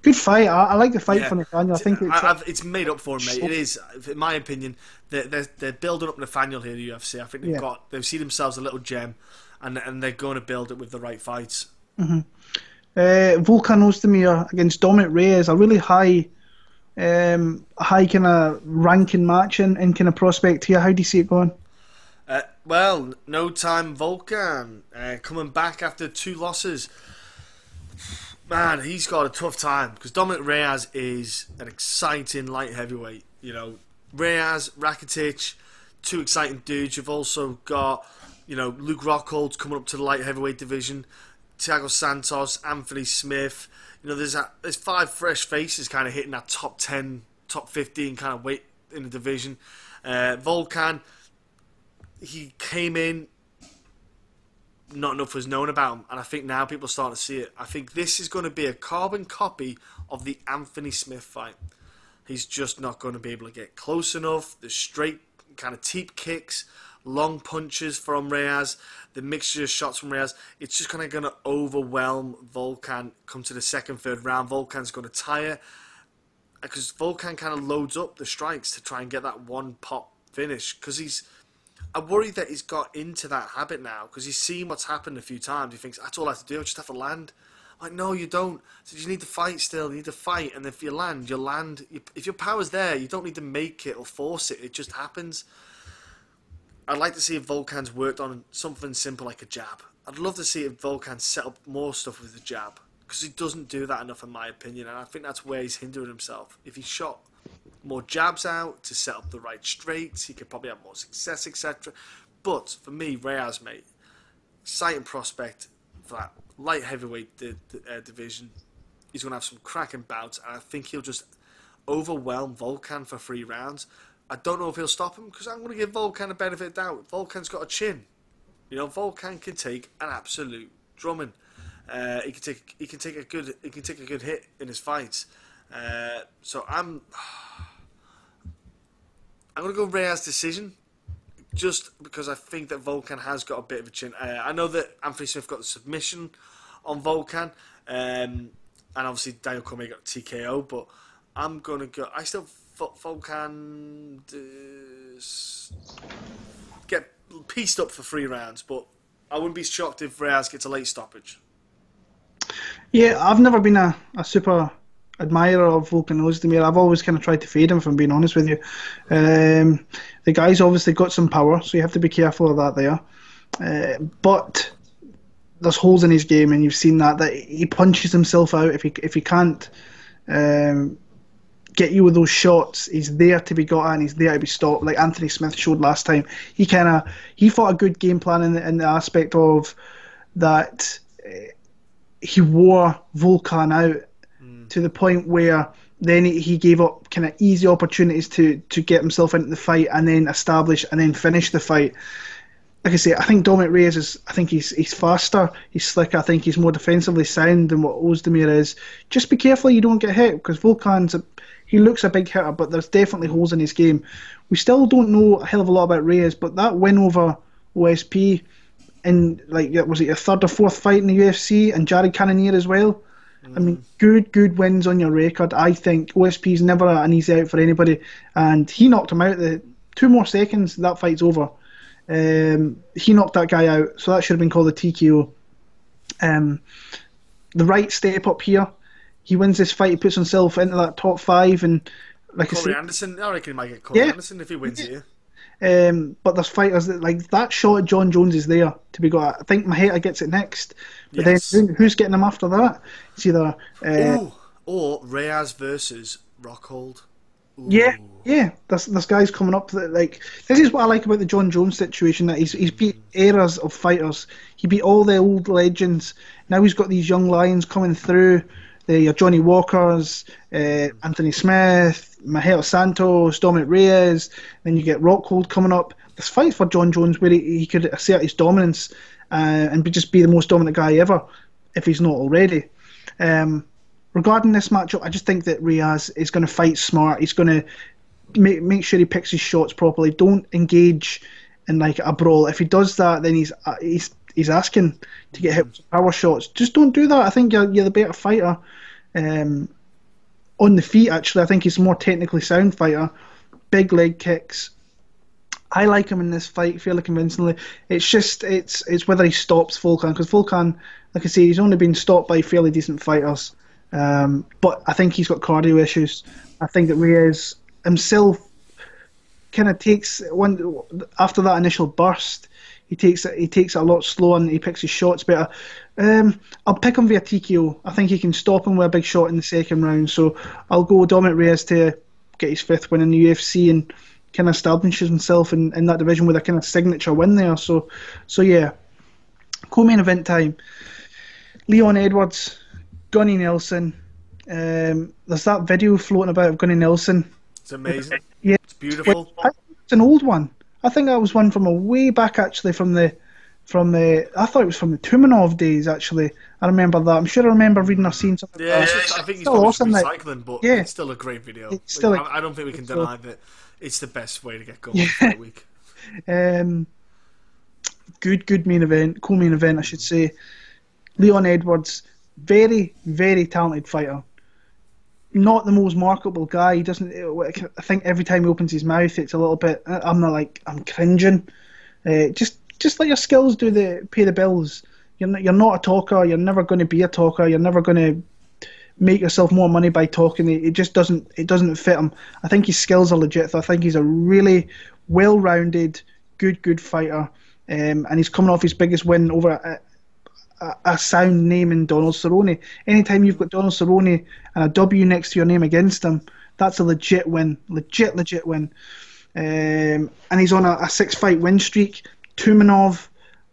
good fight. I like the fight Yeah, for Nathaniel. I think it's made up for him, mate. It is, in my opinion. They're building up Nathaniel here at the UFC. I think they've seen themselves a little gem, and they're going to build it with the right fights. Volkan Oezdemir against Dominick Reyes, a really high kind of ranking match in kind of prospect here. How do you see it going? Well, no time Volkan coming back after 2 losses. Man, he's got a tough time because Dominick Reyes is an exciting light heavyweight. You know, Reyes, Rakitic, 2 exciting dudes. You've also got, Luke Rockhold's coming up to the light heavyweight division. Thiago Santos, Anthony Smith. There's 5 fresh faces kind of hitting that top 10, top 15 kind of weight in the division. Volkan, he came in, not enough was known about him, and I think now people are starting to see it. I think this is going to be a carbon copy of the Anthony Smith fight. He's just not going to be able to get close enough. The straight kind of teep kicks, long punches from Reyes, the mixture of shots from Reyes, it's just kind of going to overwhelm Volkan come to the 2nd, 3rd round. Volkan's going to tire because Volkan kind of loads up the strikes to try and get that one pop finish because I worry that he's got into that habit now because he's seen what's happened a few times. He thinks, that's all I have to do, I just have to land. Like, no, you don't. So you need to fight still. You need to fight, and if you land, you land. If your power's there, you don't need to make it or force it. It just happens. I'd like to see if Volkan's worked on something simple like a jab. I'd love to see if Volkan set up more stuff with the jab because he doesn't do that enough, in my opinion, and I think that's where he's hindering himself. If he shot more jabs out to set up the right straights, he could probably have more success, etc. But for me, Reyes, mate, exciting prospect for that light heavyweight division. He's going to have some cracking bouts, and I think he'll just overwhelm Volkan for 3 rounds. I don't know if he'll stop him because I'm going to give Volkan a benefit of doubt. Volkan's got a chin. Volkan can take an absolute drumming. He can take a good hit in his fights. So I'm going to go Reyes' decision, just because I think that Volkan has got a bit of a chin. I know that Anthony Smith got the submission on Volkan, and obviously Daniel Cormier got TKO, but I'm going to go... I still thought Volkan get pieced up for 3 rounds, but I wouldn't be shocked if Reyes gets a late stoppage. Yeah, I've never been a super admirer of Volkan Oezdemir. I've always kind of tried to fade him, if I'm being honest with you. The guy's obviously got some power, so you have to be careful of that there. But there's holes in his game, and you've seen that he punches himself out if he can't get you with those shots. He's there to be got at, and he's there to be stopped, like Anthony Smith showed last time. He fought a good game plan in the aspect of that. He wore Volkan out to the point where then he gave up kind of easy opportunities to get himself into the fight and then establish and then finish the fight. Like I say, I think Dominick Reyes he's faster, he's slicker, I think he's more defensively sound than what Oezdemir is. Just be careful you don't get hit, because he looks a big hitter, but there's definitely holes in his game. We still don't know a hell of a lot about Reyes, but that win over OSP in, was it your 3rd or 4th fight in the UFC, and Jared Cannonier as well? I mean, good wins on your record. I think OSP's never an easy out for anybody, and he knocked him out. 2 more seconds, that fight's over. He knocked that guy out, so that should have been called a TKO. The right step up here, he wins this fight, he puts himself into that top 5, and like Corey Anderson, I reckon he might get Corey Anderson if he wins here. But there's fighters that shot at John Jones is there to be got. I think Maheta gets it next, but then who's getting him after that? It's either or Reyes versus Rockhold. Ooh. Yeah. This guy's coming up. This is what I like about the John Jones situation. That he's beat eras of fighters. He beat all the old legends. Now he's got these young lions coming through. Your Johnny Walkers, Anthony Smith, Masvidal Santos, Dominick Reyes. Then you get Rockhold coming up. This fight for John Jones where he could assert his dominance and just be the most dominant guy ever, if he's not already. Regarding this matchup, I just think that Reyes is going to fight smart. He's going to make sure he picks his shots properly. Don't engage in a brawl. If he does that, then he's asking to get hit with power shots. Just don't do that. I think you're the better fighter. On the feet, actually, I think he's a more technically sound fighter. Big leg kicks. I like him in this fight fairly convincingly. It's just it's whether he stops Volkan, because Volkan, like I say, he's only been stopped by fairly decent fighters. But I think he's got cardio issues. I think that Reyes himself kind of takes one after that initial burst. He takes it a lot slower and he picks his shots better. I'll pick him via TKO. I think he can stop him with a big shot in the second round. So I'll go Dominick Reyes to get his 5th win in the UFC and kind of establishes himself in that division with a kind of signature win there. So yeah. Co-main event time. Leon Edwards, Gunny Nelson. There's that video floating about of Gunny Nelson. It's amazing. Yeah, it's beautiful. It's an old one. I think that was one from a way back, actually, from the. I thought it was from the Tumanov days. Actually, I remember that. I'm sure I remember reading or seeing something. Yeah, like that. I think he's probably awesome, recycling, but yeah, it's still a great video. I don't think we can deny that it's the best way to get going for the week. Good main event, co-main event, I should say. Leon Edwards, very, very talented fighter. Not the most marketable guy. He doesn't. I think every time he opens his mouth, it's a little bit. I'm cringing. Just let your skills pay the bills. You're not a talker. You're never going to be a talker. You're never going to make yourself more money by talking. It just doesn't. It doesn't fit him. I think his skills are legit. I think he's a really well-rounded, good fighter. And he's coming off his biggest win over a sound name in Donald Cerrone. Anytime you've got Donald Cerrone and a W next to your name against him, that's a legit win. Legit win. And he's on a 6-fight win streak. Tumanov,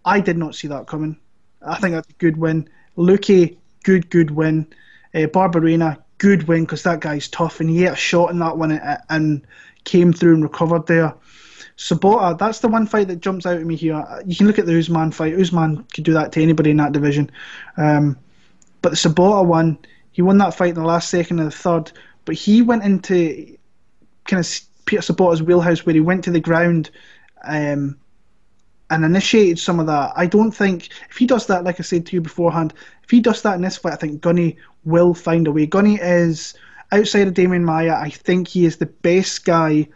I did not see that coming. I think that's a good win. Luque, good win. Barberena, good win, because that guy's tough and he hit a shot in that one and came through and recovered there. Sabota, that's the one fight that jumps out at me here. You can look at the Usman fight. Usman could do that to anybody in that division. But the Sabota one, he won that fight in the last second of the third, but he went into kind of Peter Sabota's wheelhouse where he went to the ground and initiated some of that. I don't think, if he does that, like I said to you beforehand, if he does that in this fight, I think Gunny will find a way. Gunny is, outside of Damian Maia, I think he is the best guy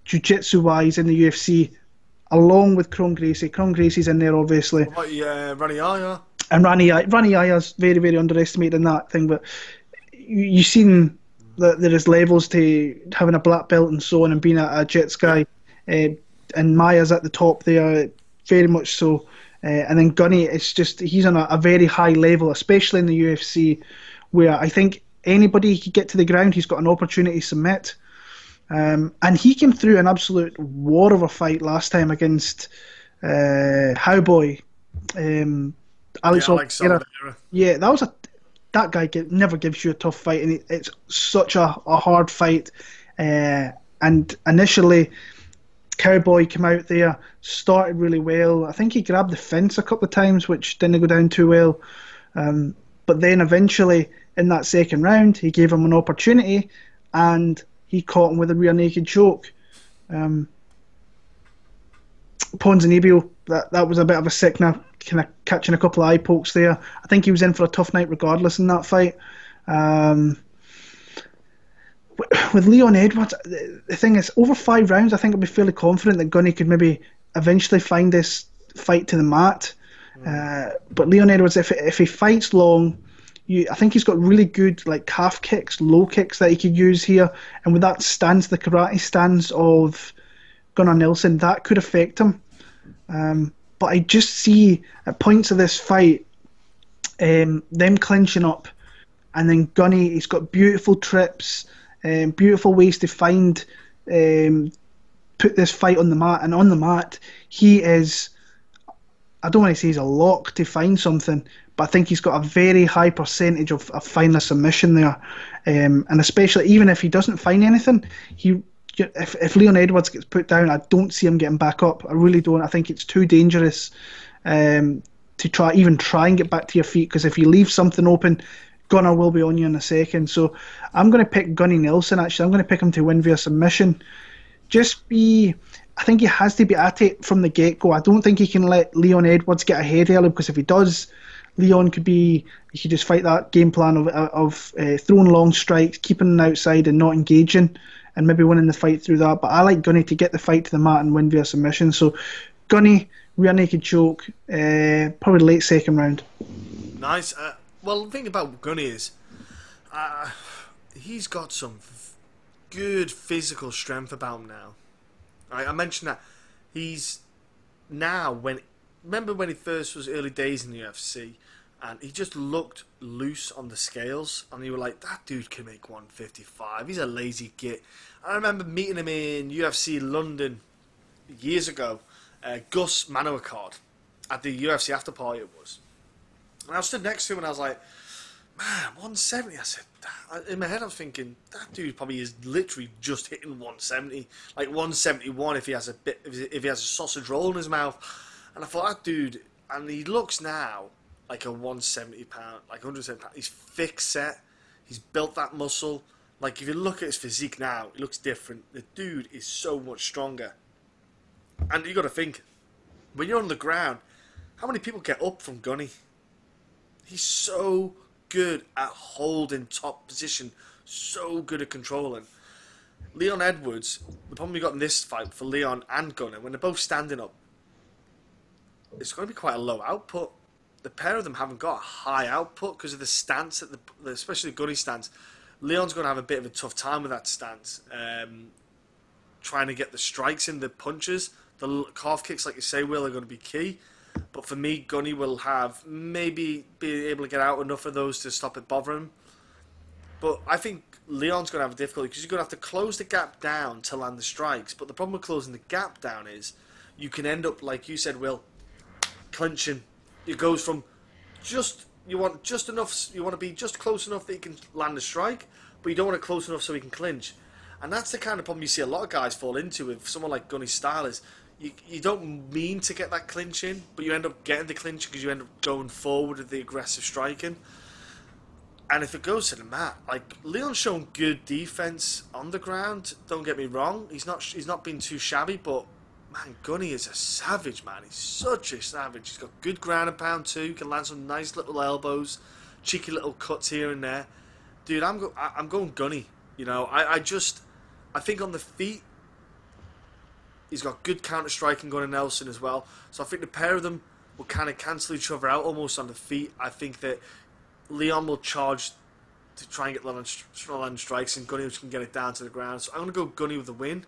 jiu-jitsu wise in the UFC, along with Kron Gracie. Kron Gracie's in there, obviously. What about Rani Aya? And Rani Aya's very, very underestimated in that thing, but you've seen that there is levels to having a black belt and so on and being a Jits guy. And Maya's at the top there, very much so. And then Gunny, it's just, he's on a very high level, especially in the UFC, where I think anybody he could get to the ground, he's got an opportunity to submit. And he came through an absolute war of a fight last time against Cowboy. Alex Oliveira. Yeah, that guy never gives you a tough fight, and it's such a hard fight. And initially, Cowboy came out there, started really well. I think he grabbed the fence a couple of times, which didn't go down too well. But then eventually, in that second round, he gave him an opportunity, and he caught him with a rear naked choke. Ponzinibbio, that was a bit of a sickener, kind of catching a couple of eye pokes there. I think he was in for a tough night regardless in that fight. With Leon Edwards, the thing is, over 5 rounds, I think I'd be fairly confident that Gunny could maybe eventually find this fight to the mat. But Leon Edwards, if he fights long, I think he's got really good calf kicks, low kicks that he could use here, and with that stance, the karate stance of Gunnar Nelson, that could affect him. But I just see at points of this fight, them clinching up, and then Gunny, he's got beautiful trips, beautiful ways to find, put this fight on the mat, and on the mat, he is, I don't want to say he's a lock to find something, but I think he's got a very high percentage of finding a submission there. And especially, even if he doesn't find anything, if Leon Edwards gets put down, I don't see him getting back up. I really don't. I think it's too dangerous to try and get back to your feet, because if you leave something open, Gunnar will be on you in a second. So I'm going to pick Gunny Nelson, actually. I'm going to pick him to win via submission. I think he has to be at it from the get-go. I don't think he can let Leon Edwards get ahead early, because if he does, Leon could be, he could just fight that game plan of throwing long strikes, keeping them outside and not engaging, and maybe winning the fight through that. But I like Gunny to get the fight to the mat and win via submission. So Gunny, rear naked choke, probably late second round. Nice. Well, the thing about Gunny is, he's got some good physical strength about him now. I mentioned that he's now remember when he first was early days in the UFC, and he just looked loose on the scales, and you were like, that dude can make 155. He's a lazy git. I remember meeting him in UFC London years ago, Gus Manoacard, at the UFC after party it was. And I stood next to him and I was like, man, 170. I said, in my head I was thinking, that dude probably is literally just hitting 170, like 171 if he has a sausage roll in his mouth. And I thought, that dude, and he looks now like a 170 pound, like 170 pound. He's thick set. He's built that muscle. Like, if you look at his physique now, it looks different. The dude is so much stronger. And you got to think, when you're on the ground, how many people get up from Gunny? He's so good at holding top position, so good at controlling. Leon Edwards, the problem we got in this fight for Leon and Gunnar, when they're both standing up, it's going to be quite a low output. The pair of them haven't got a high output because of the stance, especially the Gunny stance. Leon's going to have a bit of a tough time with that stance, trying to get the strikes in, the punches. The calf kicks, like you say, Will, are going to be key. But for me, Gunny will have maybe be able to get out enough of those to stop it bothering him. But I think Leon's going to have a difficulty because you're going to have to close the gap down to land the strikes. But the problem with closing the gap down is you can end up, like you said, Will, clinching. It goes from you want to be just close enough that you can land a strike, but you don't want it close enough so he can clinch. And that's the kind of problem you see a lot of guys fall into with someone like Gunny's style is you don't mean to get that clinch in, but you end up getting the clinch because you end up going forward with the aggressive striking. And if it goes to the mat, like, Leon's shown good defense on the ground, don't get me wrong, he's not been too shabby, but man, Gunny is a savage, man. He's such a savage. He's got good ground and pound too. Can land some nice little elbows, cheeky little cuts here and there. Dude, I'm going Gunny. You know, I think on the feet, he's got good counter striking going to Nelson as well. So I think the pair of them will kind of cancel each other out almost on the feet. I think that Leon will charge to try and get land strikes, and Gunny can get it down to the ground. So I'm going to go Gunny with the win.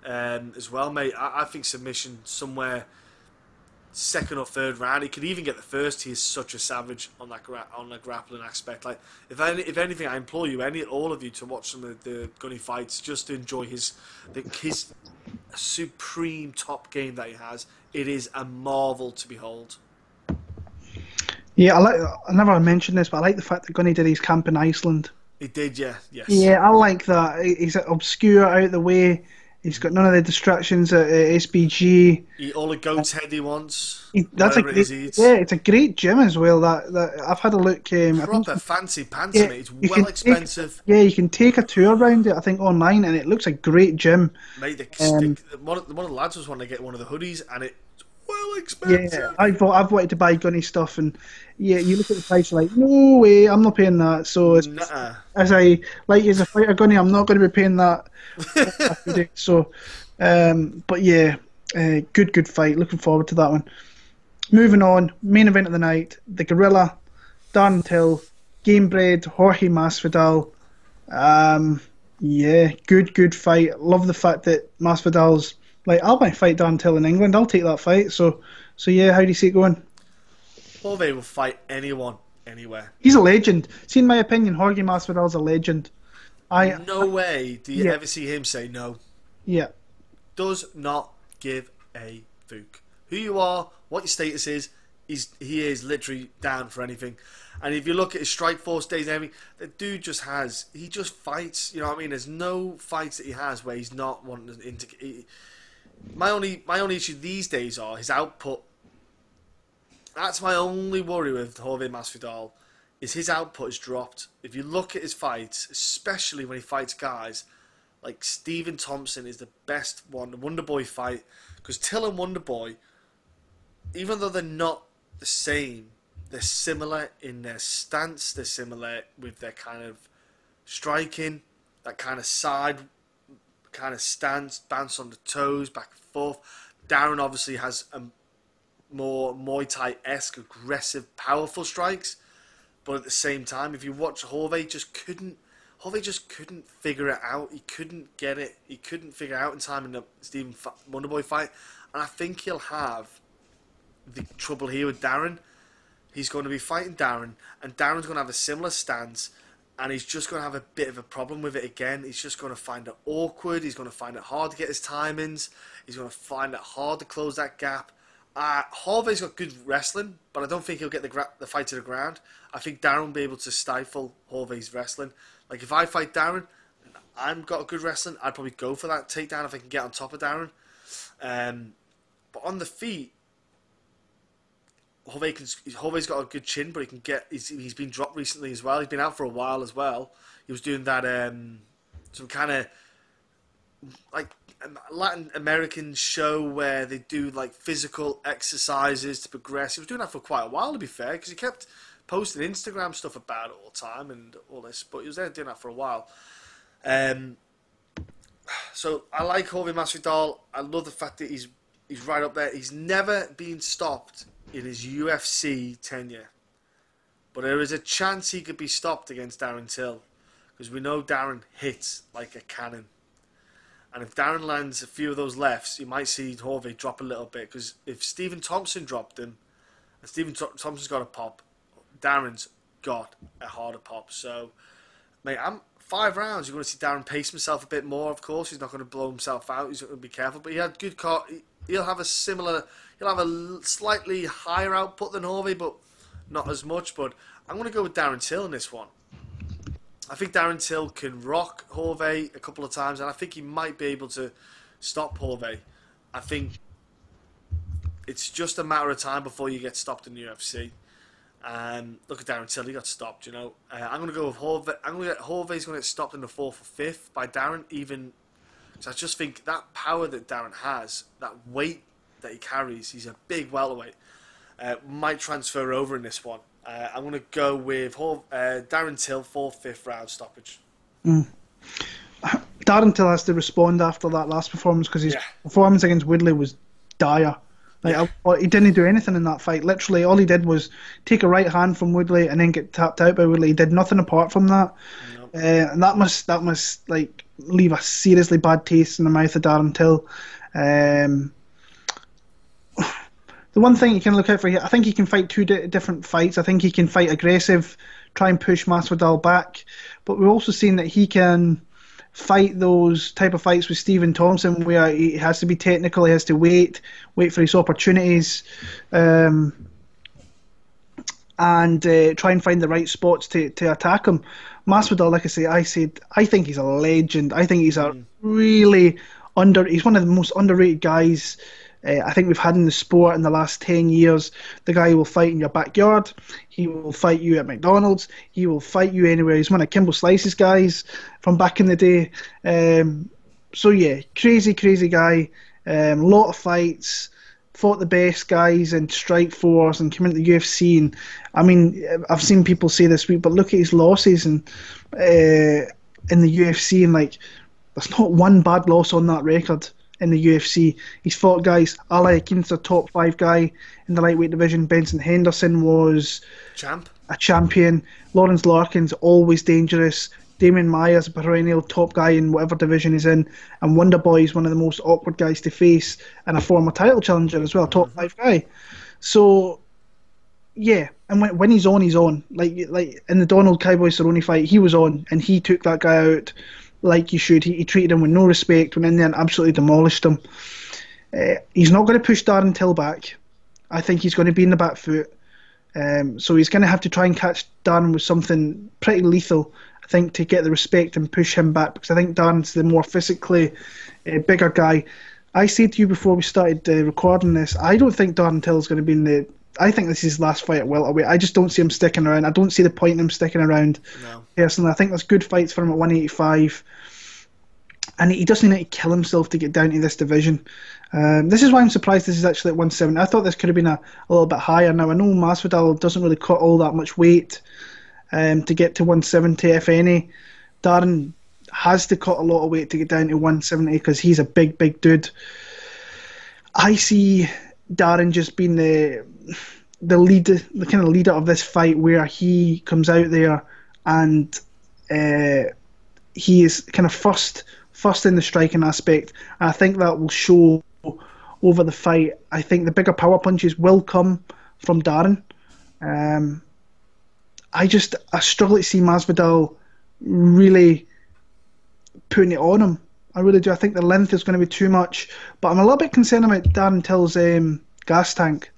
As well, mate. I think submission somewhere second or third round. He could even get the first. He is such a savage on that on the grappling aspect. Like, if anything, I implore you, all of you, to watch some of the Gunny fights just to enjoy his supreme top game that he has. It is a marvel to behold. Yeah, I never mentioned this, but I like the fact that Gunny did his camp in Iceland. He did, yeah, yes. Yeah, I like that. He's obscure, out of the way. He's got none of the distractions at SBG. Eat all the goat's head he wants. It's a great gym as well. That I've had a look. Proper fancy pants, mate. It's well expensive. You can take a tour around it, I think, online, and it looks a great gym. Mate, one of the lads was wanting to get one of the hoodies, and it's well expensive. Yeah, I've wanted to buy Gunny stuff, and yeah, you look at the price, like, no way, I'm not paying that. So as a fighter, Gunny, I'm not going to be paying that. So, but yeah, good fight. Looking forward to that one. Moving on, main event of the night: the Gorilla, Darren Till, Gamebred, Jorge Masvidal. Yeah, good fight. Love the fact that Masvidal's like, I might fight Darren Till in England. I'll take that fight. So yeah, how do you see it going? Jorge will fight anyone, anywhere. He's a legend. See, in my opinion, Jorge Masvidal's a legend. No way do you ever see him say no. Yeah. Does not give a fuck. Who you are, what your status is, he is literally down for anything. And if you look at his Strike Force days and everything, the dude just fights, you know what I mean? There's no fights that he has where he's not wanting to... My only issue these days are his output. That's my only worry with Jorge Masvidal. Is his output has dropped. If you look at his fights, especially when he fights guys like Stephen Thompson is the best one, the Wonderboy fight, because Till and Wonderboy, even though they're not the same, they're similar in their stance. They're similar with their kind of striking, that kind of side kind of stance, bounce on the toes, back and forth. Darren obviously has a more Muay Thai-esque, aggressive, powerful strikes. But at the same time, if you watch Jorge just couldn't figure it out. He couldn't get it. He couldn't figure it out in time in the Stephen Wonderboy fight. And I think he'll have the trouble here with Darren. He's going to be fighting Darren, and Darren's going to have a similar stance, and he's just going to have a bit of a problem with it again. He's just going to find it awkward. He's going to find it hard to get his timings. He's going to find it hard to close that gap. Jorge's got good wrestling, but I don't think he'll get the fight to the ground. I think Darren will be able to stifle Jorge's wrestling. Like, if I fight Darren, and I've got a good wrestling, I'd probably go for that takedown if I can get on top of Darren. But on the feet, Jorge's got a good chin, but he can get. He's been dropped recently as well. He's been out for a while as well. He was doing that some kind of like Latin American show where they do like physical exercises to progress. He was doing that for quite a while, to be fair, because he kept posting Instagram stuff about it all the time and all this. But he was there doing that for a while. So I like Jorge Masvidal. I love the fact that he's right up there. He's never been stopped in his UFC tenure, but there is a chance he could be stopped against Darren Till, because we know Darren hits like a cannon, and if Darren lands a few of those lefts, you might see Jorge drop a little bit, because if Stephen Thompson dropped him, and Stephen Thompson's got a pop, Darren's got a harder pop. So, mate, 5 rounds, you're going to see Darren pace himself a bit more, of course. He's not going to blow himself out. He's going to be careful. But he had good he'll have a slightly higher output than Jorge, but not as much. But I'm going to go with Darren Till in this one. I think Darren Till can rock Jorge a couple of times, and I think he might be able to stop Jorge. I think it's just a matter of time before you get stopped in the UFC. Look at Darren Till, he got stopped, you know. I'm going to go with Jorge. Jorge's going to get stopped in the 4th or 5th by Darren, even. So I just think that power that Darren has, that weight that he carries, he's a big welterweight, might transfer over in this one. I'm going to go with Darren Till, 4th, 5th round stoppage. Darren Till has to respond after that last performance, because his performance against Woodley was dire. He didn't do anything in that fight. Literally, all he did was take a right hand from Woodley and then get tapped out by Woodley. He did nothing apart from that. Nope. And that must like leave a seriously bad taste in the mouth of Darren Till. The one thing you can look out for here, I think he can fight 2 different fights. I think he can fight aggressive, try and push Masvidal back, but we've also seen that he can fight those type of fights with Stephen Thompson, where he has to be technical, he has to wait for his opportunities, and try and find the right spots to attack him. Masvidal, like I think he's a legend. I think he's he's one of the most underrated guys I think we've had in the sport in the last 10 years. The guy will fight in your backyard. He will fight you at McDonald's. He will fight you anywhere. He's one of Kimbo Slice's guys from back in the day. So yeah, crazy guy. Lot of fights. Fought the best guys in Strikeforce and came into the UFC. And I mean, I've seen people say this week, but look at his losses in the UFC, and like, there's not one bad loss on that record. In the UFC, he's fought guys. Ali Akin's a top 5 guy in the lightweight division. Benson Henderson was a champion. Lawrence Larkin's always dangerous. Damien Maya's a perennial top guy in whatever division he's in. And Wonderboy is one of the most awkward guys to face, and a former title challenger as well, top 5 guy. So yeah, and when he's on, he's on. Like in the Donald Cowboy Cerrone fight, he was on, and he took that guy out like you should. He treated him with no respect, went in there and absolutely demolished him. He's not going to push Darren Till back. I think he's going to be in the back foot. So he's going to have to try and catch Darren with something pretty lethal, I think, to get the respect and push him back, because I think Darren's the more physically bigger guy. I said to you before we started recording this, I don't think Darren Till is going to be in the... I think this is his last fight at welterweight. I just don't see him sticking around. I don't see the point in him sticking around. No. Personally, I think there's good fights for him at 185. and he doesn't need to kill himself to get down to this division. This is why I'm surprised this is actually at 170. I thought this could have been a little bit higher. Now, I know Masvidal doesn't really cut all that much weight to get to 170, if any. Darren has to cut a lot of weight to get down to 170 because he's a big dude. I see Darren just being the leader, the kind of leader of this fight, where he comes out there and he is kind of first in the striking aspect. And I think that will show over the fight. I think the bigger power punches will come from Darren. I struggle to see Masvidal really putting it on him. I really do. I think the length is going to be too much. But I'm a little bit concerned about Darren Till's gas tank.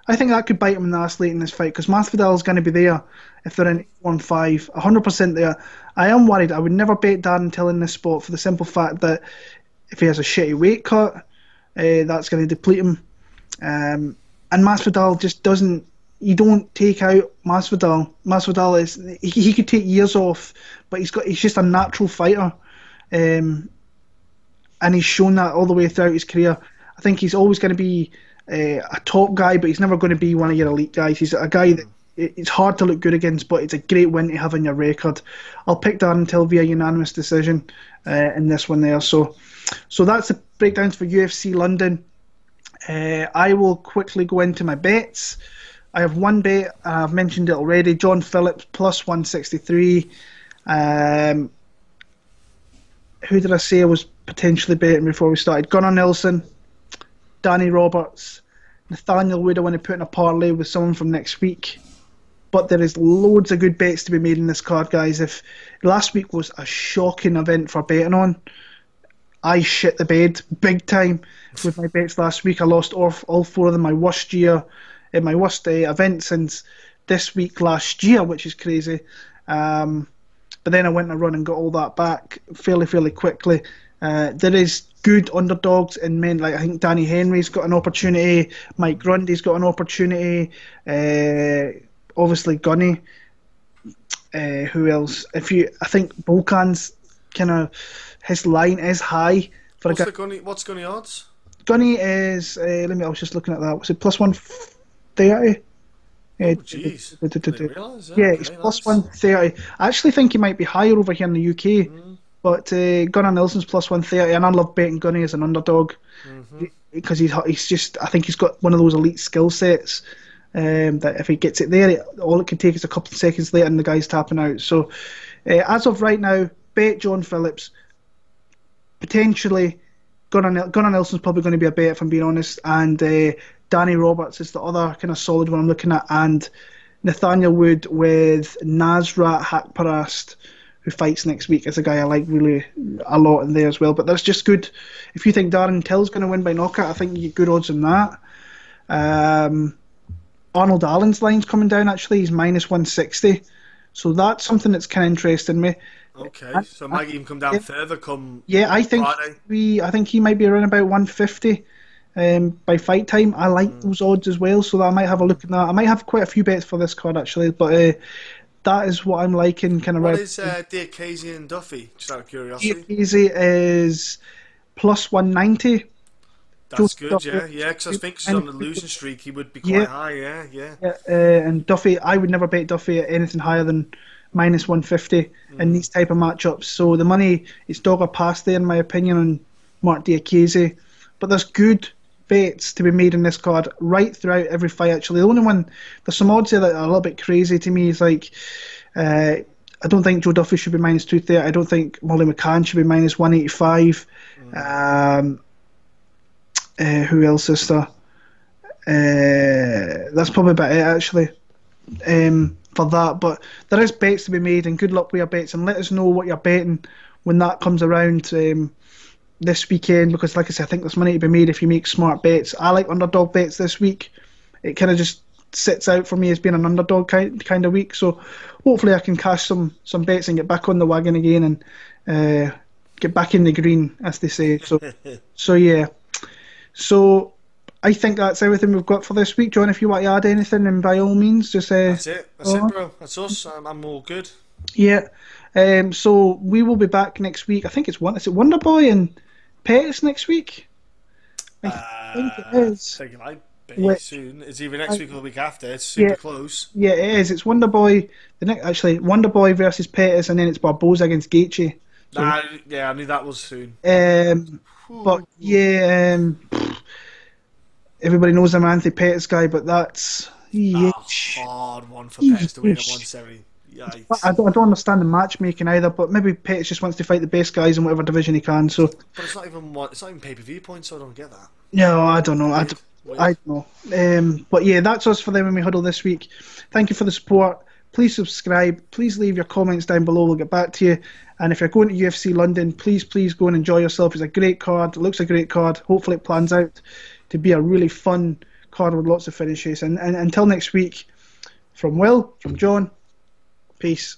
I think that could bite him in the ass late in this fight because Masvidal is going to be there if they're in 1-5, 100% there. I am worried. I would never bet Darren Till in this spot for the simple fact that if he has a shitty weight cut, that's going to deplete him. And Masvidal just doesn't. You don't take out Masvidal. Masvidal is he could take years off, but he's just a natural fighter, and he's shown that all the way throughout his career. I think he's always going to be a top guy, but he's never going to be one of your elite guys. He's a guy that it's hard to look good against, but it's a great win to have in your record. I'll pick Darren Till via unanimous decision in this one there. So that's the breakdowns for UFC London. I will quickly go into my bets. I have one bet, I've mentioned it already, John Phillips plus 163. Who did I say I was potentially betting before we started? Gunnar Nelson, Danny Roberts, Nathaniel Wood. I want to put in a parlay with someone from next week. But there is loads of good bets to be made in this card, guys. If last week was a shocking event for betting on, I shit the bed big time with my bets last week. I lost all four of them. My worst year, my worst event since this week last year, which is crazy. But then I went on a run and got all that back fairly quickly. There is good underdogs in men, like I think Danny Henry's got an opportunity, Mike Grundy's got an opportunity, obviously Gunny. Who else? I think Volkan's kind of, his line is high for what's a guy. What's Gunny odds? Gunny is I was just looking at that. Was it plus 130? Oh, jeez. Yeah, it's plus 130. I actually think he might be higher over here in the UK. But Gunnar Nelson's plus 130, and I love betting Gunny as an underdog because he's just, I think he's got one of those elite skill sets that if he gets it there, all it can take is a couple of seconds later and the guy's tapping out. So as of right now, bet John Phillips. Potentially, Gunnar Nelson's probably going to be a bet if I'm being honest, and Danny Roberts is the other kind of solid one I'm looking at, and Nathaniel Wood with Nasrat Hakparast, who fights next week, is a guy I like really a lot in there as well. But that's just good. If you think Darren Till's going to win by knockout, I think you get good odds on that. Arnold Allen's line's coming down actually. He's minus 160. So that's something that's kind of interesting me. Okay, so it might even come down further come I think Friday. I think he might be around about 150 by fight time. I like those odds as well, so I might have a look at that. I might have quite a few bets for this card actually, but that is what I'm liking. Kind of. What is Diakiese and Duffy? Just out of curiosity. Diakiese is plus 190. That's good, yeah. Because I think he's on the losing streak. He would be quite high, yeah. And Duffy, I would never bet Duffy at anything higher than minus 150 in these type of matchups. So the money is dog or pass there, in my opinion, on Marc Diakiese. But there's good bets to be made in this card right throughout every fight. Actually, the only one, there's some odds here that are a little bit crazy to me. Is like, I don't think Joe Duffy should be minus 230. I don't think Molly McCann should be minus 185. Who else is there? That's probably about it actually for that. But there is bets to be made, and good luck with your bets. And let us know what you're betting when that comes around this weekend, because like I said, I think there's money to be made if you make smart bets. I like underdog bets this week. It kind of just sits out for me as being an underdog kind of week. So hopefully I can cash some bets and get back on the wagon again and get back in the green, as they say. So yeah. So I think that's everything we've got for this week. John, if you want to add anything, then by all means, just That's it, bro. That's us. I'm all good. Yeah. So we will be back next week. I think it's is it Wonderboy and Pettis next week? I think it is. I think it might be Which, soon. It's either next week or the week after. It's Yeah. super close. Yeah, it is. It's Wonderboy. Actually, Wonderboy versus Pettis, and then it's Barboza against Gaethje. So, Yeah, I knew that was soon. but yeah, everybody knows I'm an Anthony Pettis guy, but that's Hard one for Pettis to win at 170. Yikes. I don't understand the matchmaking either, but maybe Pettis just wants to fight the best guys in whatever division he can. So, But it's not even pay-per-view points, so I don't get that. no, I don't know. Weird. I don't know. But yeah, that's us for the MMA Huddle this week. Thank you for the support. Please subscribe. Please leave your comments down below. We'll get back to you. And if you're going to UFC London, please go and enjoy yourself. It's a great card. It looks a great card. Hopefully it plans out to be a really fun card with lots of finishes. And until next week, from Will, from John, peace.